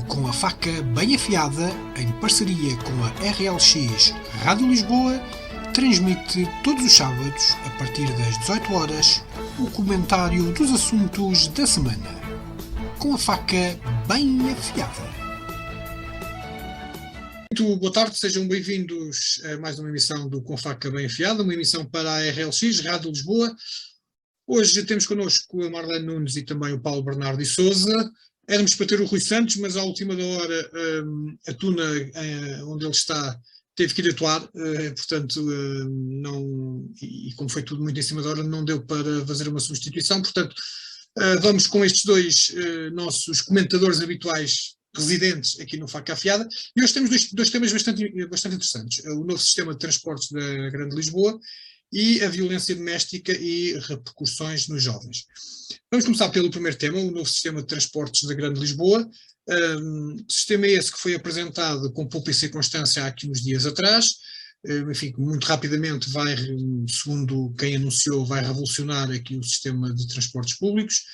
Com a faca bem afiada, em parceria com a RLX Rádio Lisboa, transmite todos os sábados, a partir das 18 horas, o comentário dos assuntos da semana. Com a faca bem afiada. Muito boa tarde, sejam bem-vindos a mais uma emissão do Com a Faca Bem Afiada, uma emissão para a RLX Rádio Lisboa. Hoje temos connosco a Marlene Nunes e também o Paulo Bernardo e Sousa. Éramos para ter o Rui Santos, mas à última da hora a Tuna, onde ele está, teve que ir atuar, portanto, não, e como foi tudo muito em cima da hora, não deu para fazer uma substituição. Portanto, vamos com estes dois nossos comentadores habituais residentes aqui no Faca Afiada. E hoje temos dois temas bastante interessantes. O novo sistema de transportes da Grande Lisboa e a violência doméstica e repercussões nos jovens. Vamos começar pelo primeiro tema, o novo sistema de transportes da Grande Lisboa. Sistema esse que foi apresentado com pouca circunstância há aqui uns dias atrás. Enfim, muito rapidamente vai, segundo quem anunciou, vai revolucionar aqui o sistema de transportes públicos,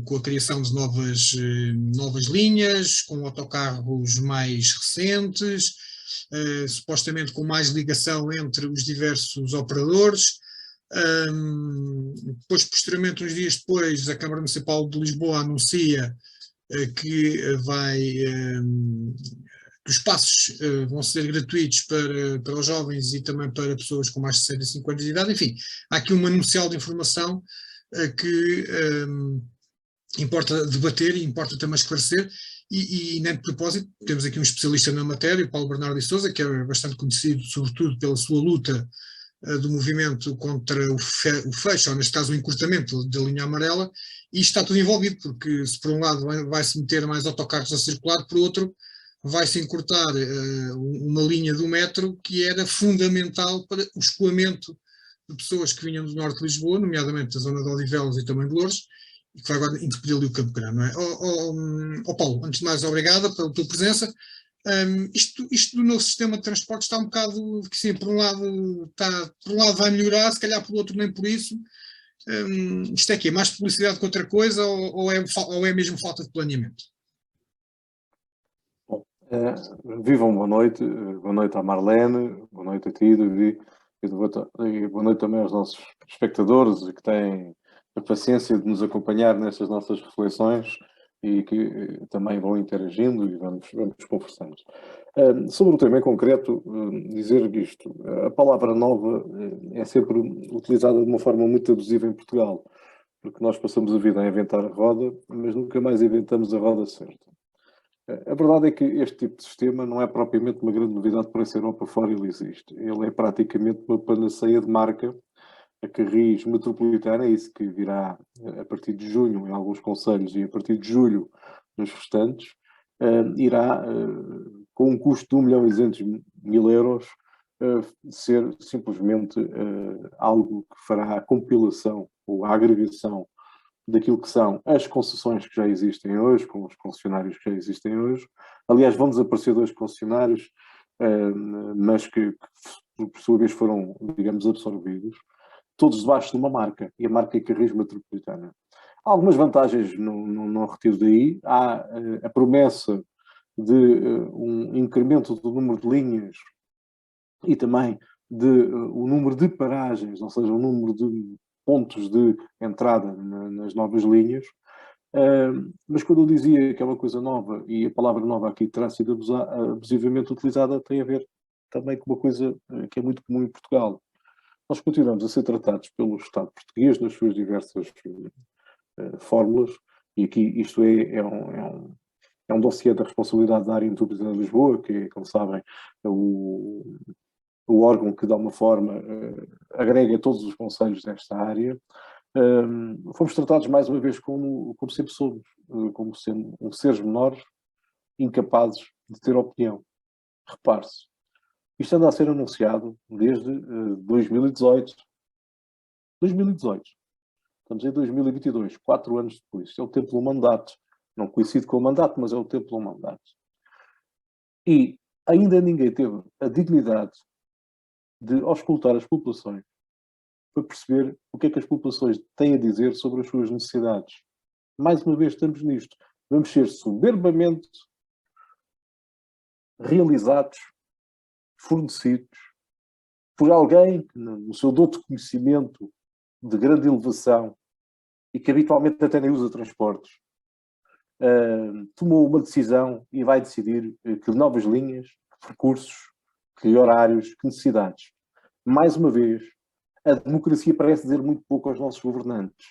com a criação de novas linhas, com autocarros mais recentes, supostamente com mais ligação entre os diversos operadores. Depois, posteriormente, uns dias depois, a Câmara Municipal de Lisboa anuncia que os passos vão ser gratuitos para os jovens e também para pessoas com mais de 65 anos de idade. Enfim, há aqui um anuncial de informação que importa debater e importa também esclarecer. E nem de propósito, temos aqui um especialista na matéria, o Paulo Bernardo de Sousa, que é bastante conhecido, sobretudo pela sua luta do movimento contra o fecho, ou neste caso o encurtamento da linha amarela, e está tudo envolvido, porque se por um lado vai-se meter mais autocarros a circular, por outro vai-se encurtar uma linha do metro que era fundamental para o escoamento de pessoas que vinham do norte de Lisboa, nomeadamente da zona de Odivelas e também de Loures, e que vai agora impedir ali o Campo Grande, não é? Paulo, antes de mais, obrigada pela tua presença. Isto do novo sistema de transporte está um bocado, que sim, por um lado vai melhorar, se calhar por outro nem por isso. Isto é mais publicidade que outra coisa ou é mesmo falta de planeamento? Bom, vivam boa noite à Marlene, boa noite a ti, David, e boa noite também aos nossos espectadores que têm a paciência de nos acompanhar nestas nossas reflexões e que também vão interagindo e vamos conversando. Sobre o tema em concreto, dizer isto, a palavra nova é sempre utilizada de uma forma muito abusiva em Portugal, porque nós passamos a vida a inventar a roda, mas nunca mais inventamos a roda certa. A verdade é que este tipo de sistema não é propriamente uma grande novidade para essa Europa fora, ele existe. Ele é praticamente uma panaceia de marca. A Carris Metropolitana, é isso que virá a partir de junho em alguns concelhos e a partir de julho nos restantes, irá, com um custo de 1.200.000 euros, ser simplesmente algo que fará a compilação ou a agregação daquilo que são as concessões que já existem hoje, com os concessionários que já existem hoje. Aliás, vão desaparecer 2 concessionários, mas que por sua vez foram, digamos, absorvidos, todos debaixo de uma marca, e a marca é Carris Metropolitana. Há algumas vantagens, não retiro daí. Há a promessa de um incremento do número de linhas e também o número de paragens, ou seja, o número de pontos de entrada nas novas linhas. Mas quando eu dizia que é uma coisa nova, e a palavra nova aqui terá sido abusivamente utilizada, tem a ver também com uma coisa que é muito comum em Portugal. Nós continuamos a ser tratados pelo Estado português nas suas diversas fórmulas, e aqui isto é um dossiê da responsabilidade da área metropolitana de Lisboa, que é, como sabem, o órgão que, de alguma forma, agrega todos os concelhos desta área. Fomos tratados, mais uma vez, como sempre somos, como sendo seres menores, incapazes de ter opinião. Repare-se. Isto anda a ser anunciado desde 2018. 2018. Estamos em 2022, 4 anos depois. Isto é o tempo do mandato. Não coincide com o mandato, mas é o tempo do mandato. E ainda ninguém teve a dignidade de auscultar as populações para perceber o que é que as populações têm a dizer sobre as suas necessidades. Mais uma vez estamos nisto. Vamos ser soberbamente realizados, fornecidos, por alguém que, no seu dom de conhecimento de grande elevação e que habitualmente até nem usa transportes, tomou uma decisão e vai decidir que novas linhas, que percursos, que horários, que necessidades. Mais uma vez, a democracia parece dizer muito pouco aos nossos governantes.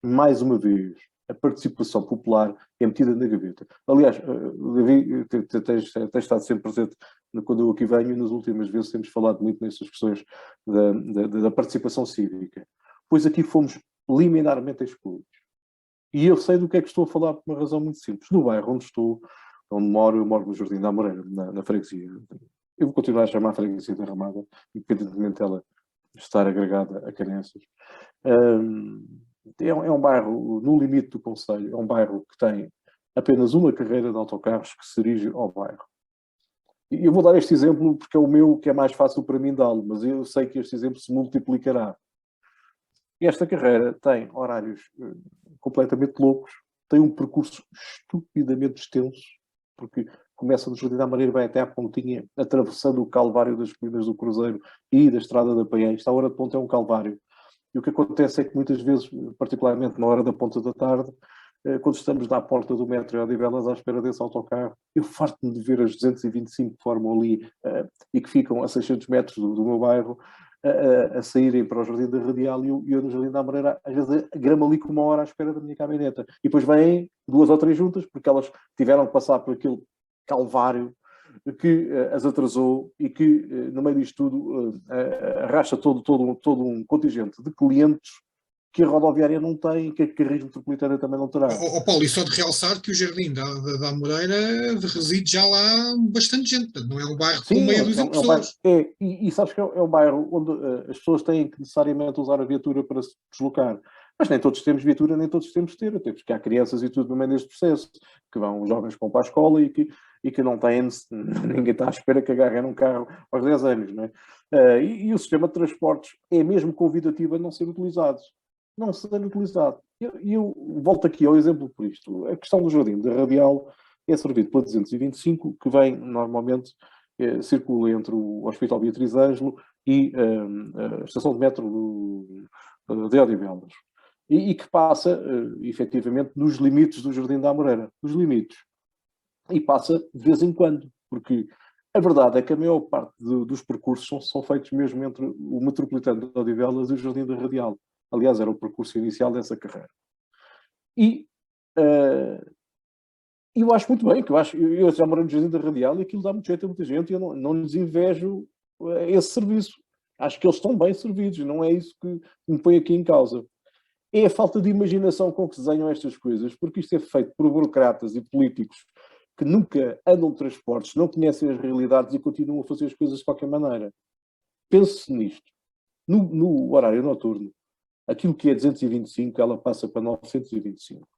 Mais uma vez, a participação popular é metida na gaveta. Aliás, Davi, tem estado sempre presente quando eu aqui venho, e nas últimas vezes temos falado muito nestas questões da participação cívica. Pois aqui fomos liminarmente excluídos. E eu sei do que é que estou a falar por uma razão muito simples. No bairro onde estou, onde moro, eu moro no Jardim da Amoreira, na freguesia. Eu vou continuar a chamar a freguesia da Ramada, independentemente dela estar agregada a Canessas. É um bairro no limite do concelho, é um bairro que tem apenas uma carreira de autocarros que se dirige ao bairro. E eu vou dar este exemplo porque é o meu que é mais fácil para mim dá-lo, mas eu sei que este exemplo se multiplicará. Esta carreira tem horários completamente loucos, tem um percurso estupidamente extenso, porque começa no Jardim da Amoreira, vai até à Pontinha, atravessando o calvário das colinas do Cruzeiro e da Estrada da Paiem. Esta hora de ponta é um calvário. E o que acontece é que muitas vezes, particularmente na hora da ponta da tarde, quando estamos na porta do metro e Odivelas à espera desse autocarro, eu farto-me de ver as 225 que formam ali e que ficam a 600 metros do meu bairro a saírem para o Jardim da Radial e eu no Jardim da Amoreira às vezes gramo ali com uma hora à espera da minha caminhoneta. E depois vêm 2 ou 3 juntas, porque elas tiveram que passar por aquele calvário que as atrasou e que, no meio disto tudo, arrasta todo um contingente de clientes que a rodoviária não tem, que a Carris Metropolitana também não terá. Paulo, e só de realçar que o Jardim da Amoreira reside já lá bastante gente, portanto, não é um bairro com meia dúzia de pessoas. E sabes que é um bairro onde as pessoas têm que necessariamente usar a viatura para se deslocar. Mas nem todos temos viatura, nem todos temos de ter, até porque há crianças e tudo no meio deste processo, que vão, jovens que vão para a escola e que não têm, ninguém está à espera que agarrem num carro aos 10 anos, não é? E o sistema de transportes é mesmo convidativo a não ser utilizado. Não ser utilizado. E eu volto aqui ao exemplo por isto. A questão do Jardim da Radial é servido pela 225, que vem normalmente, circula entre o Hospital Beatriz Ângelo e a estação de metro de Odivelas. E que passa, efetivamente, nos limites do Jardim da Amoreira. Nos limites. E passa de vez em quando, porque a verdade é que a maior parte dos percursos são feitos mesmo entre o Metropolitano de Odivelas e o Jardim da Radial. Aliás, era o percurso inicial dessa carreira. E eu acho muito bem, que eu já morei no Jardim da Radial e aquilo dá muito jeito a muita gente e eu não lhes invejo esse serviço. Acho que eles estão bem servidos, não é isso que me põe aqui em causa. É a falta de imaginação com que se desenham estas coisas, porque isto é feito por burocratas e políticos que nunca andam de transportes, não conhecem as realidades e continuam a fazer as coisas de qualquer maneira. Pense nisto. No horário noturno, aquilo que é 225, ela passa para 925.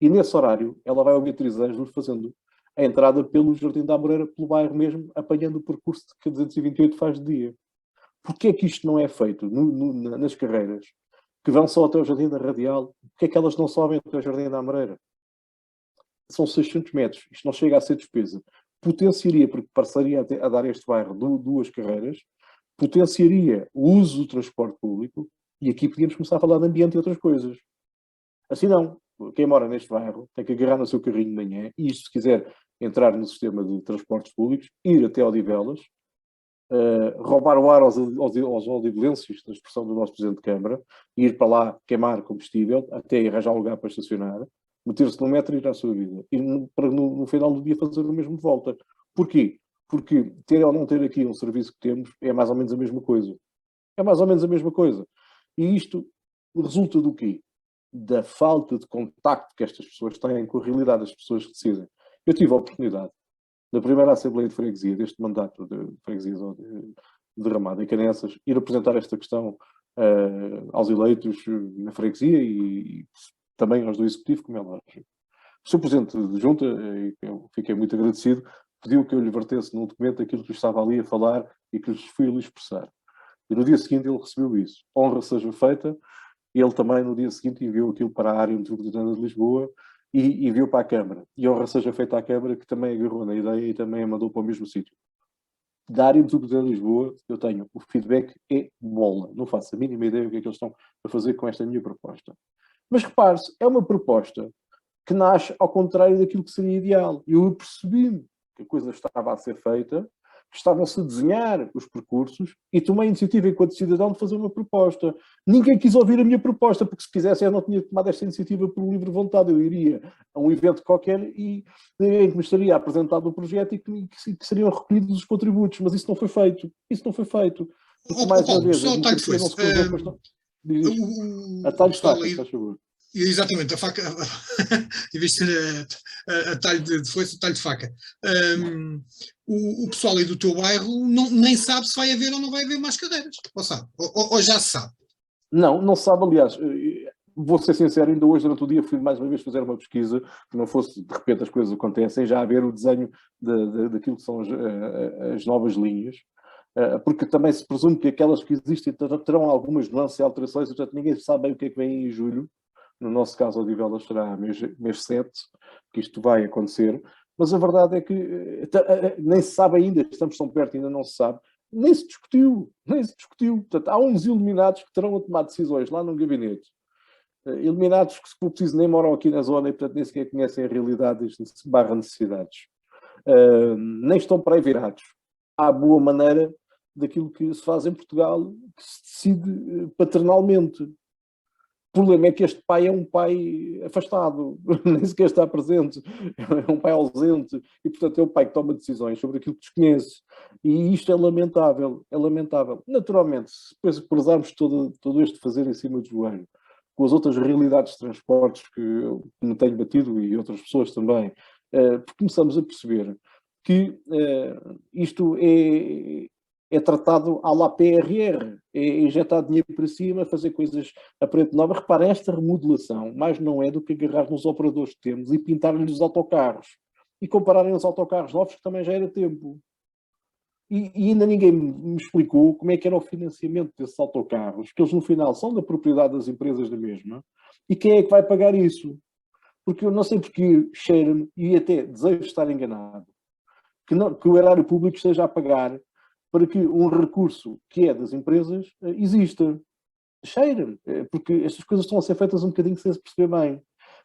E nesse horário, ela vai ao Beatriz Ângelo fazendo a entrada pelo Jardim da Amoreira, pelo bairro mesmo, apanhando o percurso que a 228 faz de dia. Porquê é que isto não é feito nas carreiras que vão só até o Jardim da Radial? Porquê é que elas não sobem até o Jardim da Amoreira? São 600 metros. Isto não chega a ser despesa. Potenciaria, porque passaria a dar este bairro 2 carreiras, potenciaria o uso do transporte público e aqui podíamos começar a falar de ambiente e outras coisas. Assim não. Quem mora neste bairro tem que agarrar no seu carrinho de manhã e, se quiser entrar no sistema de transportes públicos, ir até Odivelas, roubar o ar aos odivelenses, na expressão do nosso Presidente de Câmara, ir para lá queimar combustível, até arranjar um lugar para estacionar, meter-se no metro e ir à sua vida. E para no final do dia fazer o mesmo de volta. Porquê? Porque ter ou não ter aqui um serviço que temos é mais ou menos a mesma coisa. É mais ou menos a mesma coisa. E isto resulta do quê? Da falta de contacto que estas pessoas têm com a realidade das pessoas que decidem. Eu tive a oportunidade, na primeira Assembleia de Freguesia, deste mandato de freguesias de Ramada e Canessas, ir apresentar esta questão aos eleitos na freguesia e também aos do Executivo, como é lógico. O Sr. Presidente de Junta, eu fiquei muito agradecido, pediu que eu lhe vertesse num documento aquilo que eu estava ali a falar e que lhes fui ali expressar. E no dia seguinte ele recebeu isso. Honra seja feita. Ele também, no dia seguinte, enviou aquilo para a área metropolitana de Lisboa e viu para a Câmara. E honra seja feita à Câmara, que também agarrou na ideia e também a mandou para o mesmo sítio. Da área de Metropolitana de Lisboa, eu tenho o feedback é bola. Não faço a mínima ideia do que é que eles estão a fazer com esta minha proposta. Mas repare-se, é uma proposta que nasce ao contrário daquilo que seria ideal. Eu percebi que a coisa estava a ser feita, que estavam-se a desenhar os percursos e tomei a iniciativa enquanto cidadão de fazer uma proposta. Ninguém quis ouvir a minha proposta, porque se quisesse eu não tinha tomado esta iniciativa por livre vontade. Eu iria a um evento qualquer e em que me estaria apresentado o projeto e que seriam recolhidos os contributos, mas isso não foi feito. Isso não foi feito. Porque, mais uma vez, a democracia não se cruzou... Atalho de faca, se faz favor. Exatamente, a faca, em vez de ser a talho de foice, a talho de faca. O pessoal aí do teu bairro nem sabe se vai haver ou não vai haver mais cadeiras, ou sabe? Ou já se sabe? Não se sabe, aliás, vou ser sincero, ainda hoje durante o dia fui mais uma vez fazer uma pesquisa, que não fosse, de repente as coisas acontecem, já a ver o desenho daquilo que são as novas linhas, porque também se presume que aquelas que existem terão algumas nuances e alterações, portanto ninguém sabe bem o que é que vem em julho. No nosso caso, a Odivelas será mês 7, que isto vai acontecer, mas a verdade é que nem se sabe ainda, estamos tão perto, ainda não se sabe, nem se discutiu. Portanto, há uns iluminados que terão a tomar decisões lá no gabinete, iluminados que, se for preciso, nem moram aqui na zona e, portanto, nem sequer conhecem a realidade barra necessidades. Nem estão para aí virados. Há boa maneira daquilo que se faz em Portugal, que se decide paternalmente. O problema é que este pai é um pai afastado, nem sequer está presente, é um pai ausente e, portanto, é um pai que toma decisões sobre aquilo que desconhece. E isto é lamentável, é lamentável. Naturalmente, se depois prezarmos todo este fazer em cima do joelho, com as outras realidades de transportes que me tenho batido e outras pessoas também, começamos a perceber que isto é tratado à la PRR, é injetar dinheiro para cima, fazer coisas a preto nova. Reparem, esta remodelação mais não é do que agarrar nos operadores que temos e pintar-lhes os autocarros. E compararem os autocarros novos, que também já era tempo. E ainda ninguém me explicou como é que era o financiamento desses autocarros, que eles no final são da propriedade das empresas da mesma, e quem é que vai pagar isso? Porque eu não sei porque cheira-me, e até desejo estar enganado, que o erário público esteja a pagar para que um recurso que é das empresas exista. Cheira-me, porque estas coisas estão a ser feitas um bocadinho sem se perceber bem.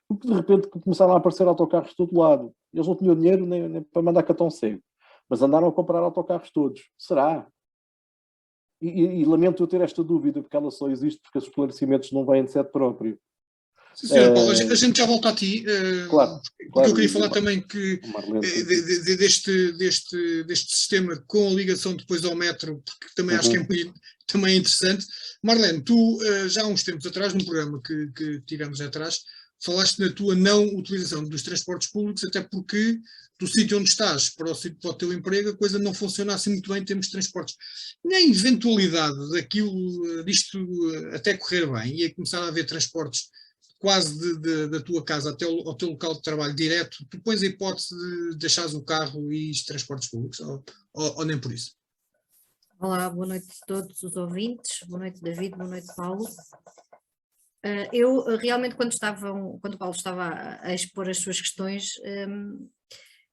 Porque de repente começaram a aparecer autocarros de todo lado. Eles não tinham dinheiro nem para mandar cartão cego, mas andaram a comprar autocarros todos. Será? E lamento eu ter esta dúvida, porque ela só existe porque os esclarecimentos não vêm de sede próprio. Sim, senhor Paulo, a gente já volta a ti. Claro. Porque eu queria falar também que deste sistema com a ligação depois ao metro, porque também acho que também é interessante. Marlene, tu já há uns tempos atrás, num programa que tivemos atrás, falaste na tua não utilização dos transportes públicos, até porque do sítio onde estás para o teu emprego a coisa não funciona assim muito bem em termos de transportes. Na eventualidade disto até correr bem e a começar a haver transportes quase da tua casa até ao teu local de trabalho direto, tu pões a hipótese de deixares o carro e os transportes públicos, ou nem por isso? Olá, boa noite a todos os ouvintes, boa noite David, boa noite Paulo. Eu realmente quando o Paulo estava a expor as suas questões,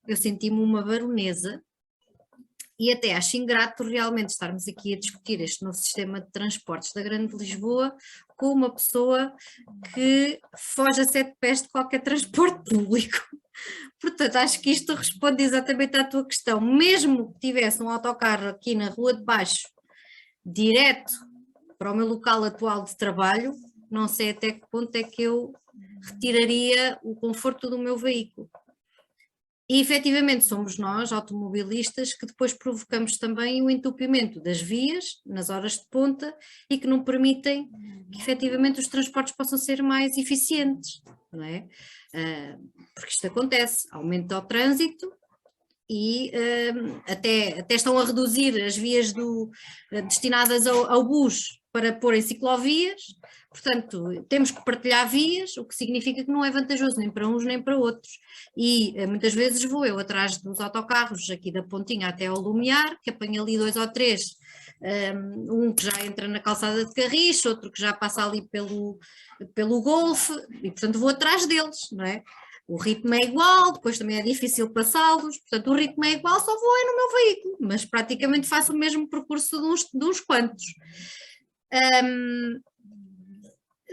eu senti-me uma baronesa e até acho ingrato realmente estarmos aqui a discutir este novo sistema de transportes da Grande Lisboa com uma pessoa que foge a 7 pés de qualquer transporte público. Portanto, acho que isto responde exatamente à tua questão. Mesmo que tivesse um autocarro aqui na Rua de Baixo, direto para o meu local atual de trabalho, não sei até que ponto é que eu retiraria o conforto do meu veículo. E efetivamente somos nós, automobilistas, que depois provocamos também o entupimento das vias nas horas de ponta e que não permitem que efetivamente os transportes possam ser mais eficientes, não é? Porque isto acontece, aumenta o trânsito e até estão a reduzir as vias destinadas ao bus para pôr em ciclovias, portanto temos que partilhar vias, o que significa que não é vantajoso nem para uns nem para outros, e muitas vezes vou eu atrás dos autocarros aqui da Pontinha até ao Lumiar, que apanho ali 2 ou 3, um que já entra na calçada de Carris, outro que já passa ali pelo Golfe, e portanto vou atrás deles, não é? o ritmo é igual, depois também é difícil passá-los, portanto o ritmo é igual, só vou no meu veículo, mas praticamente faço o mesmo percurso de uns quantos.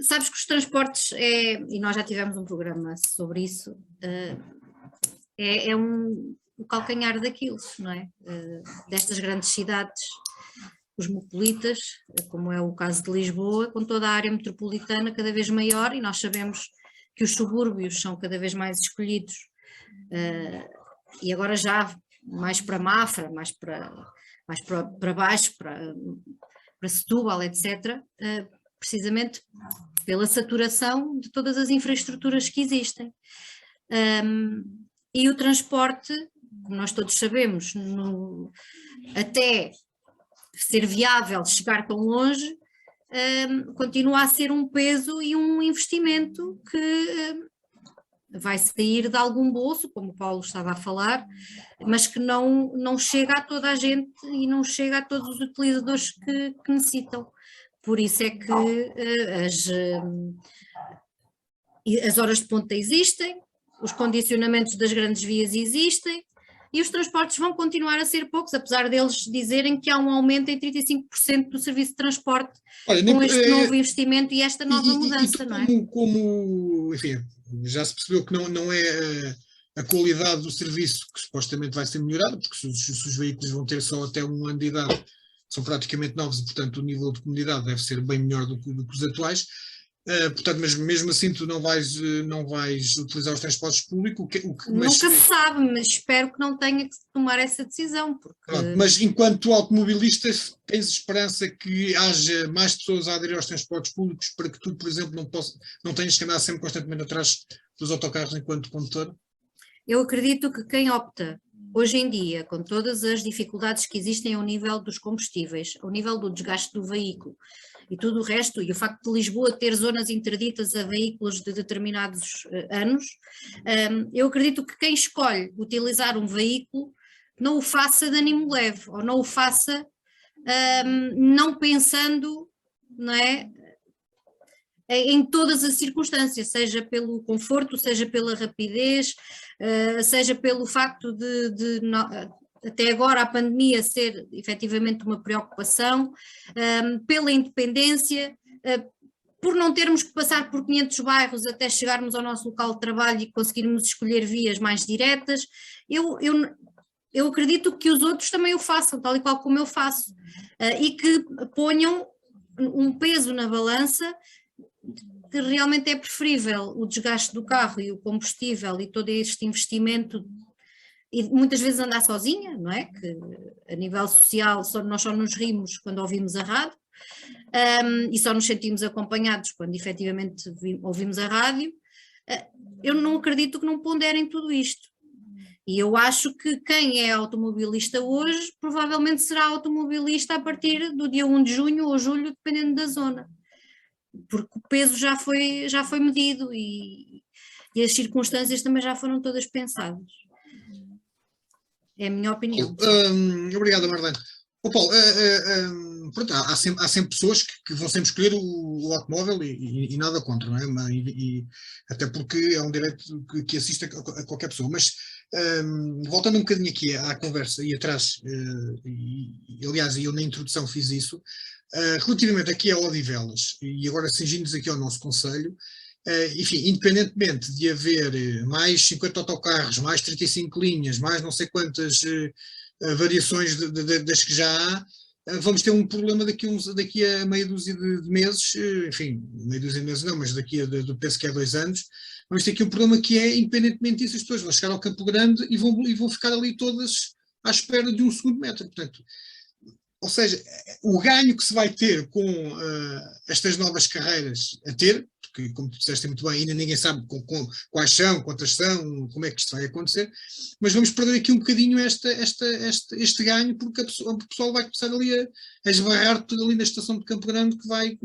Sabes que os transportes, e nós já tivemos um programa sobre isso, o calcanhar daquilo, não é? Destas grandes cidades cosmopolitas, como é o caso de Lisboa, com toda a área metropolitana cada vez maior, e nós sabemos que os subúrbios são cada vez mais escolhidos, e agora já mais para Mafra, mais para baixo, para Setúbal, etc., precisamente pela saturação de todas as infraestruturas que existem. E o transporte, como nós todos sabemos, até ser viável chegar tão longe, continua a ser um peso e um investimento que vai sair de algum bolso, como o Paulo estava a falar, mas que não chega a toda a gente e não chega a todos os utilizadores que necessitam. Por isso é que as horas de ponta existem, os condicionamentos das grandes vias existem e os transportes vão continuar a ser poucos, apesar deles dizerem que há um aumento em 35% do serviço de transporte. Olha, com este novo investimento e esta nova mudança, não é? Enfim, já se percebeu que não é a qualidade do serviço que supostamente vai ser melhorada, porque se os veículos vão ter só até um ano de idade, são praticamente novos e, portanto, o nível de comodidade deve ser bem melhor do que os atuais. Portanto, mas mesmo assim tu não vais utilizar os transportes públicos. Nunca se sabe, mas espero que não tenha que tomar essa decisão. Porque... Pronto, mas enquanto automobilista, tens esperança que haja mais pessoas a aderir aos transportes públicos para que tu, por exemplo, não tenhas que andar sempre constantemente atrás dos autocarros enquanto condutor? Eu acredito que quem opta hoje em dia, com todas as dificuldades que existem ao nível dos combustíveis, ao nível do desgaste do veículo e tudo o resto, e o facto de Lisboa ter zonas interditas a veículos de determinados anos, eu acredito que quem escolhe utilizar um veículo não o faça de ânimo leve, ou não o faça não pensando, não é, em todas as circunstâncias, seja pelo conforto, seja pela rapidez, seja pelo facto de até agora a pandemia ser efetivamente uma preocupação, pela independência, por não termos que passar por 500 bairros até chegarmos ao nosso local de trabalho e conseguirmos escolher vias mais diretas. Eu acredito que os outros também o façam, tal e qual como eu faço, e que ponham um peso na balança, que realmente é preferível o desgaste do carro e o combustível e todo este investimento, e muitas vezes andar sozinha, não é? Que a nível social nós só nos rimos quando ouvimos a rádio, e só nos sentimos acompanhados quando efetivamente ouvimos a rádio. Eu não acredito que não ponderem tudo isto. E eu acho que quem é automobilista hoje provavelmente será automobilista a partir do dia 1 de junho ou julho, dependendo da zona. Porque o peso já foi medido e as circunstâncias também já foram todas pensadas. É a minha opinião. Obrigado, Marlene. Paulo, pronto, há sempre pessoas que vão sempre escolher o automóvel e nada contra, não é? E até porque é um direito que assiste a qualquer pessoa. Mas voltando um bocadinho aqui à conversa e atrás, aliás, eu na introdução fiz isso, relativamente aqui a Odivelas, e agora cingindo-nos aqui ao nosso concelho, enfim, independentemente de haver mais 50 autocarros, mais 35 linhas, mais não sei quantas variações das que já há, vamos ter um problema daqui a meia dúzia de meses, enfim, meia dúzia de meses não, mas penso que é 2 anos, vamos ter aqui um problema que é, independentemente disso, as pessoas vão chegar ao Campo Grande e vão ficar ali todas à espera de um segundo metro, portanto. Ou seja, o ganho que se vai ter com estas novas carreiras a ter, porque como tu disseste muito bem, ainda ninguém sabe quais são, quantas são, como é que isto vai acontecer, mas vamos perder aqui um bocadinho este ganho, porque o pessoal vai começar ali a esbarrar tudo ali na estação de Campo Grande, que vai,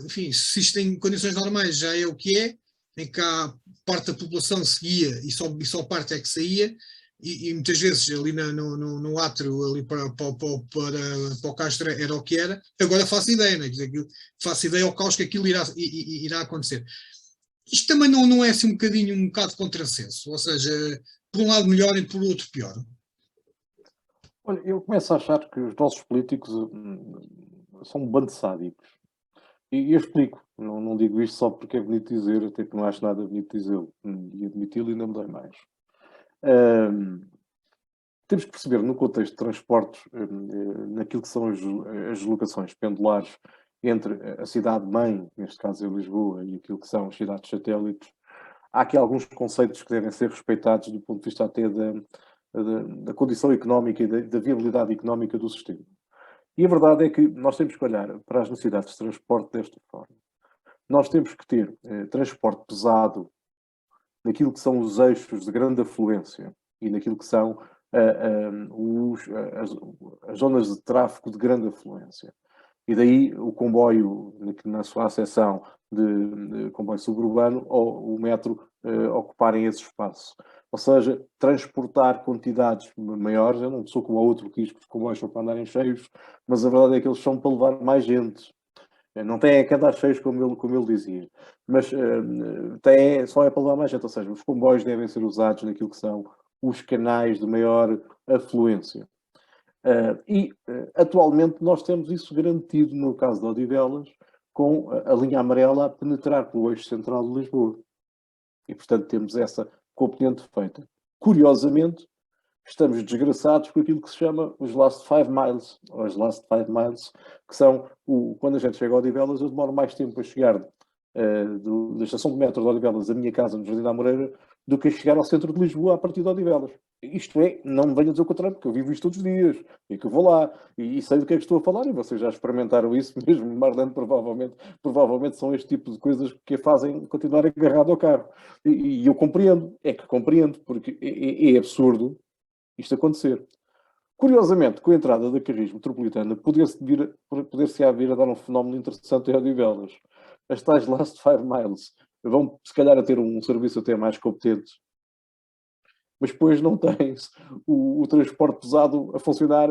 enfim, se isto em condições normais já é o que é, em que a parte da população seguia e só parte é que saía, e muitas vezes ali no átrio, ali para o Castro era o que era. Agora faço ideia, né? Faço ideia ao caos que aquilo irá acontecer. isto também não é assim um bocado de contrassenso, ou seja, por um lado melhor e por outro pior. Olha, eu começo a achar que os nossos políticos são um bando de sádicos. E eu explico, não digo isto só porque é bonito dizer, até que não acho nada bonito dizê-lo. E admiti-lo ainda me dói mais. Temos que perceber, no contexto de transportes, naquilo que são as deslocações pendulares entre a cidade-mãe, neste caso em Lisboa, e aquilo que são as cidades satélites, há aqui alguns conceitos que devem ser respeitados do ponto de vista até da condição económica e da viabilidade económica do sistema. E a verdade é que nós temos que olhar para as necessidades de transporte desta forma. Nós temos que ter transporte pesado naquilo que são os eixos de grande afluência e naquilo que são as zonas de tráfego de grande afluência. E daí o comboio, na sua acessão de comboio suburbano, ou o metro ocuparem esse espaço. Ou seja, transportar quantidades maiores. Eu não sou como o outro que diz que os comboios são para andarem cheios, mas a verdade é que eles são para levar mais gente. Não tem que andar cheios, como ele dizia, mas só é para levar mais gente. Ou seja, os comboios devem ser usados naquilo que são os canais de maior afluência. Atualmente nós temos isso garantido no caso de Odivelas, com a linha amarela a penetrar pelo eixo central de Lisboa. E, portanto, temos essa componente feita. Curiosamente, estamos desgraçados com aquilo que se chama os last 5 miles, ou as last 5 miles, que são, quando a gente chega a Odivelas, eu demoro mais tempo a chegar da estação de metro de Odivelas à minha casa, no Jardim da Amoreira, do que a chegar ao centro de Lisboa a partir de Odivelas. Isto é, não me venham dizer o contrário, porque eu vivo isto todos os dias, e que eu vou lá, e sei do que é que estou a falar, e vocês já experimentaram isso mesmo, Marlene, provavelmente são este tipo de coisas que a fazem continuar agarrado ao carro. E eu compreendo, porque é absurdo isto acontecer. Curiosamente, com a entrada da Carris Metropolitana, poder-se vir a dar um fenómeno interessante em Odivelas. As tais last 5 miles vão, se calhar, a ter um serviço até mais competente, mas depois não tens o transporte pesado a funcionar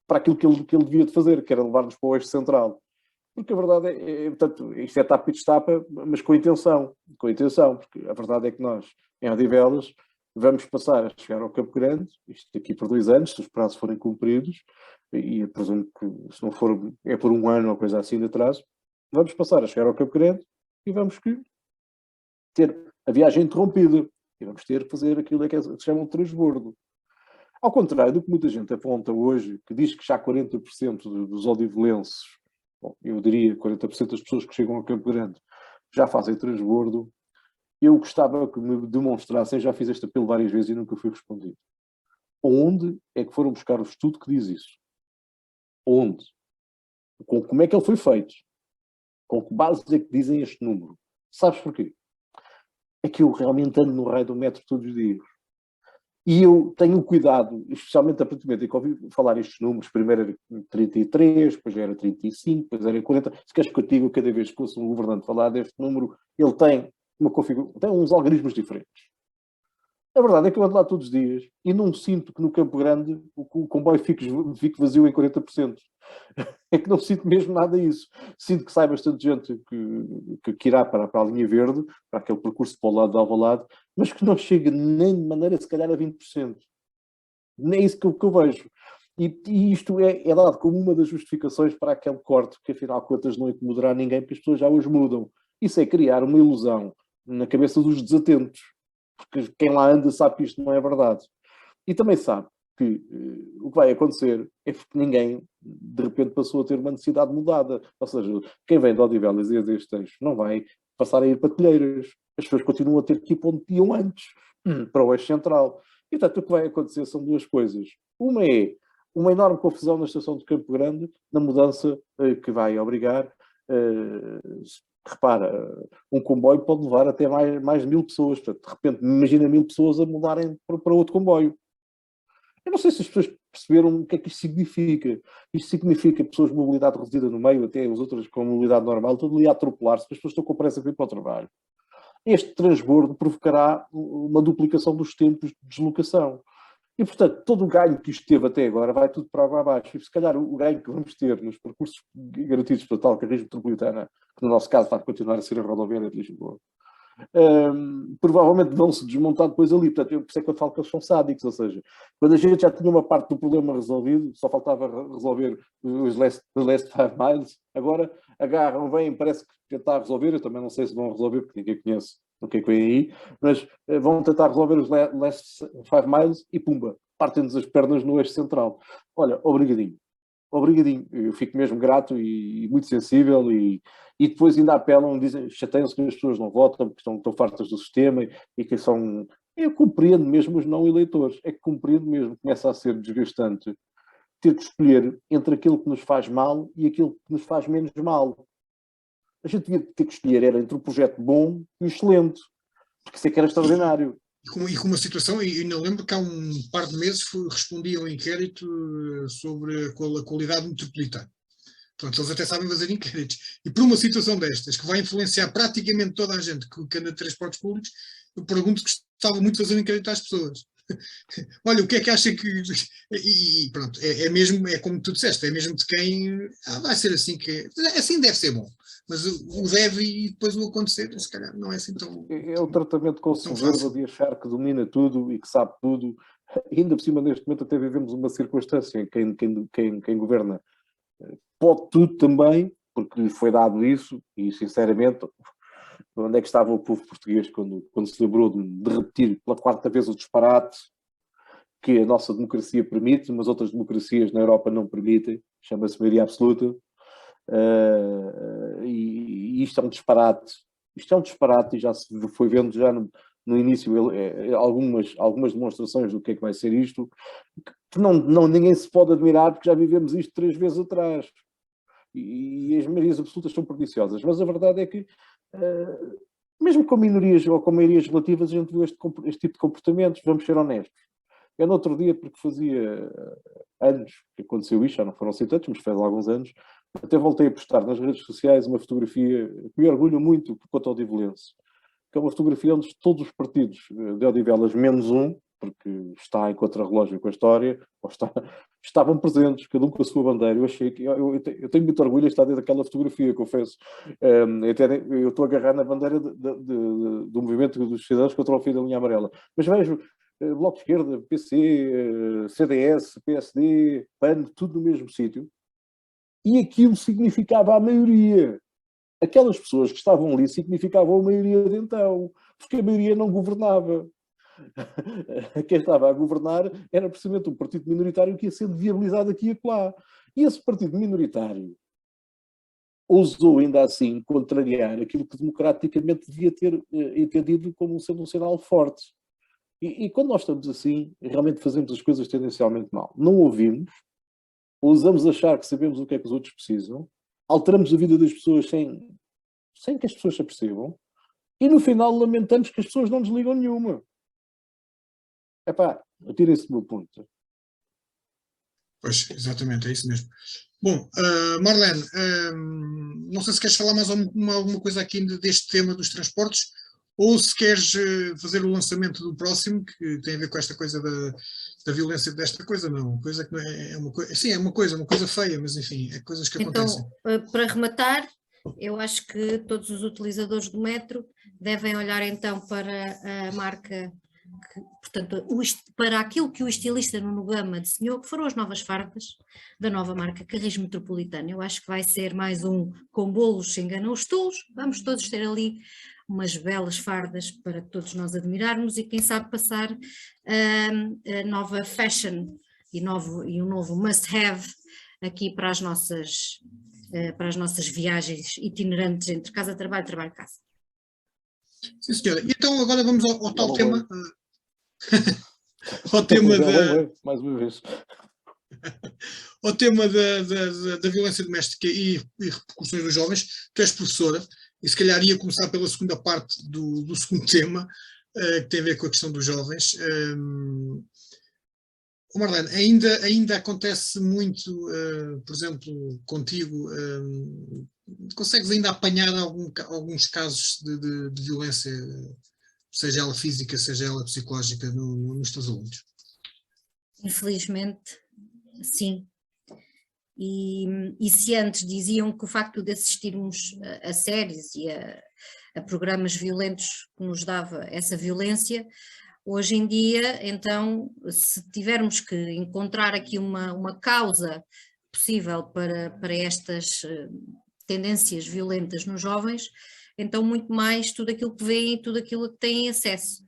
para aquilo que ele devia de fazer, que era levar-nos para o eixo central. Porque a verdade portanto, isto é tapa e destapa, mas com intenção, porque a verdade é que nós, em Odivelas, vamos passar a chegar ao Campo Grande, isto daqui por 2 anos, se os prazos forem cumpridos, e eu presumo que se não for, é por 1 ano ou coisa assim de atraso, vamos passar a chegar ao Campo Grande e vamos ter a viagem interrompida. E vamos ter que fazer aquilo que se chama de transbordo. Ao contrário do que muita gente aponta hoje, que diz que já 40% dos odivelenses, bom, eu diria 40% das pessoas que chegam ao Campo Grande, já fazem transbordo, eu gostava que me demonstrassem, já fiz este apelo várias vezes e nunca fui respondido. Onde é que foram buscar o estudo que diz isso? Onde? Como é que ele foi feito? Com que bases é que dizem este número? Sabes porquê? É que eu realmente ando no raio do metro todos os dias. E eu tenho cuidado, especialmente a partir do momento em que ouvi falar estes números, primeiro era 33, depois era 35, depois era 40. Se queres que eu diga, cada vez que ouço um governante falar deste número, ele tem tem uns algoritmos diferentes. A verdade é que eu ando lá todos os dias e não sinto que no Campo Grande o comboio fique vazio em 40%. É que não sinto mesmo nada disso. Sinto que sai bastante gente que irá para a linha verde, para aquele percurso para o lado de Alvalade, mas que não chega nem de maneira, se calhar, a 20%. Nem isso que eu vejo. E isto é dado como uma das justificações para aquele corte, que afinal de contas não incomodará ninguém, porque as pessoas já hoje mudam. Isso é criar uma ilusão na cabeça dos desatentos. Porque quem lá anda sabe que isto não é verdade. E também sabe que o que vai acontecer é porque ninguém, de repente, passou a ter uma necessidade mudada. Ou seja, quem vem de Odivelas e este eixo não vai passar a ir para Telheiras. As pessoas continuam a ter que ir para onde iam antes, para o eixo central. E, portanto, o que vai acontecer são 2 coisas. Uma é uma enorme confusão na estação de Campo Grande, na mudança que vai obrigar. Repara, um comboio pode levar até mais de 1000 pessoas. Portanto, de repente, imagina 1000 pessoas a mudarem para outro comboio. Eu não sei se as pessoas perceberam o que é que isto significa. Isto significa pessoas de mobilidade reduzida no meio, até as outras com mobilidade normal, tudo ali a atropelar-se, porque as pessoas estão com pressa para ir para o trabalho. Este transbordo provocará uma duplicação dos tempos de deslocação. E, portanto, todo o ganho que isto teve até agora vai tudo para água abaixo. E, se calhar, o ganho que vamos ter nos percursos garantidos pela tal Carris Metropolitana, que no nosso caso vai continuar a ser a rodoviária de Lisboa, provavelmente vão-se desmontar depois ali. Portanto, por isso é que eu falo que eles são sádicos, ou seja, quando a gente já tinha uma parte do problema resolvido, só faltava resolver os last 5 miles, agora agarram, vêm, parece que tentar resolver, eu também não sei se vão resolver, porque ninguém conhece o que é que vem aí, mas vão tentar resolver os last 5 miles e pumba, partem-nos as pernas no eixo central. Olha, obrigadinho. Obrigadinho, eu fico mesmo grato e muito sensível e depois ainda apelam, dizem, chateiam-se que as pessoas não votam porque estão fartas do sistema e que são... Eu compreendo mesmo os não eleitores, é que compreendo mesmo, começa a ser desgastante ter que escolher entre aquilo que nos faz mal e aquilo que nos faz menos mal. A gente tinha que ter que escolher era entre o projeto bom e o excelente, porque isso é que era extraordinário. E com uma situação, e ainda lembro que há um par de meses respondi a um inquérito sobre a qualidade metropolitana. Portanto, eles até sabem fazer inquéritos. E por uma situação destas, que vai influenciar praticamente toda a gente que anda de transportes públicos, eu pergunto que gostava muito de fazer um inquérito às pessoas. Olha, o que é que acha que... E pronto, é mesmo, é como tu disseste, é mesmo de quem... vai ser assim que... Assim deve ser bom. Mas o deve e depois o acontecer, se calhar não é assim tão... É o tratamento com soberba de achar que domina tudo e que sabe tudo. E ainda por cima, neste momento, até vivemos uma circunstância em que quem governa pode tudo também, porque lhe foi dado isso, e sinceramente, onde é que estava o povo português quando se lembrou de repetir pela 4ª vez o disparate que a nossa democracia permite, mas outras democracias na Europa não permitem, chama-se maioria absoluta. E isto é um disparate. Isto é um disparate e já se foi vendo já no início algumas demonstrações do que é que vai ser isto, que ninguém se pode admirar porque já vivemos isto 3 vezes atrás. E as maiorias absolutas são perniciosas. Mas a verdade é que, mesmo com minorias ou com maiorias relativas, a gente viu este tipo de comportamentos, vamos ser honestos. Eu no outro dia, porque fazia anos que aconteceu isto, já não foram assim tantos, mas faz alguns anos, até voltei a postar nas redes sociais uma fotografia que me orgulho muito por conta de Odivelense, que é uma fotografia onde todos os partidos de Odivelas, menos um, porque está em contrarrelógio com a história, estavam presentes, cada um com a sua bandeira. Eu achei que... Eu tenho muito orgulho de estar dentro daquela fotografia, confesso. Eu estou a agarrar na bandeira do movimento dos cidadãos contra o fim da linha amarela. Mas vejo Bloco de Esquerda, PC, CDS, PSD, PAN, tudo no mesmo sítio. E aquilo significava a maioria. Aquelas pessoas que estavam ali significavam a maioria de então, porque a maioria não governava. Quem estava a governar era precisamente um partido minoritário que ia sendo viabilizado aqui e acolá. E esse partido minoritário ousou ainda assim contrariar aquilo que democraticamente devia ter entendido como sendo um sinal forte. E quando nós estamos assim, realmente fazemos as coisas tendencialmente mal. Não ouvimos, ousamos achar que sabemos o que é que os outros precisam, alteramos a vida das pessoas sem que as pessoas se apercebam, e no final lamentamos que as pessoas não desligam nenhuma. Epá, atirem-se do meu ponto. Pois, exatamente, é isso mesmo. Bom, Marlene, não sei se queres falar mais alguma coisa aqui deste tema dos transportes, ou se queres fazer o lançamento do próximo, que tem a ver com esta coisa da violência desta coisa, não, coisa que não é uma coisa, sim, é uma coisa feia, mas enfim, é coisas que acontecem. Então, para rematar, eu acho que todos os utilizadores do metro devem olhar então para a marca, portanto, para aquilo que o estilista Nuno Gama desenhou, que foram as novas fardas da nova marca Carris Metropolitana. Eu acho que vai ser mais um com bolos se enganam os tolos, vamos todos ter ali umas belas fardas para todos nós admirarmos e quem sabe passar a nova fashion e um novo must-have aqui para as nossas viagens itinerantes entre casa-trabalho, trabalho-casa. Sim, senhora. E então agora vamos ao tal tema... ao tema da... Mais uma vez. Ao tema da violência doméstica e repercussões dos jovens. Tu és professora e se calhar ia começar pela segunda parte do segundo tema, que tem a ver com a questão dos jovens. Marlene, ainda acontece muito, por exemplo, contigo, consegues ainda apanhar alguns casos de violência, seja ela física, seja ela psicológica, nos teus alunos? Infelizmente, sim. E se antes diziam que o facto de assistirmos a séries e a programas violentos que nos dava essa violência, hoje em dia, então, se tivermos que encontrar aqui uma causa possível para estas tendências violentas nos jovens, então muito mais tudo aquilo que veem e tudo aquilo que têm acesso.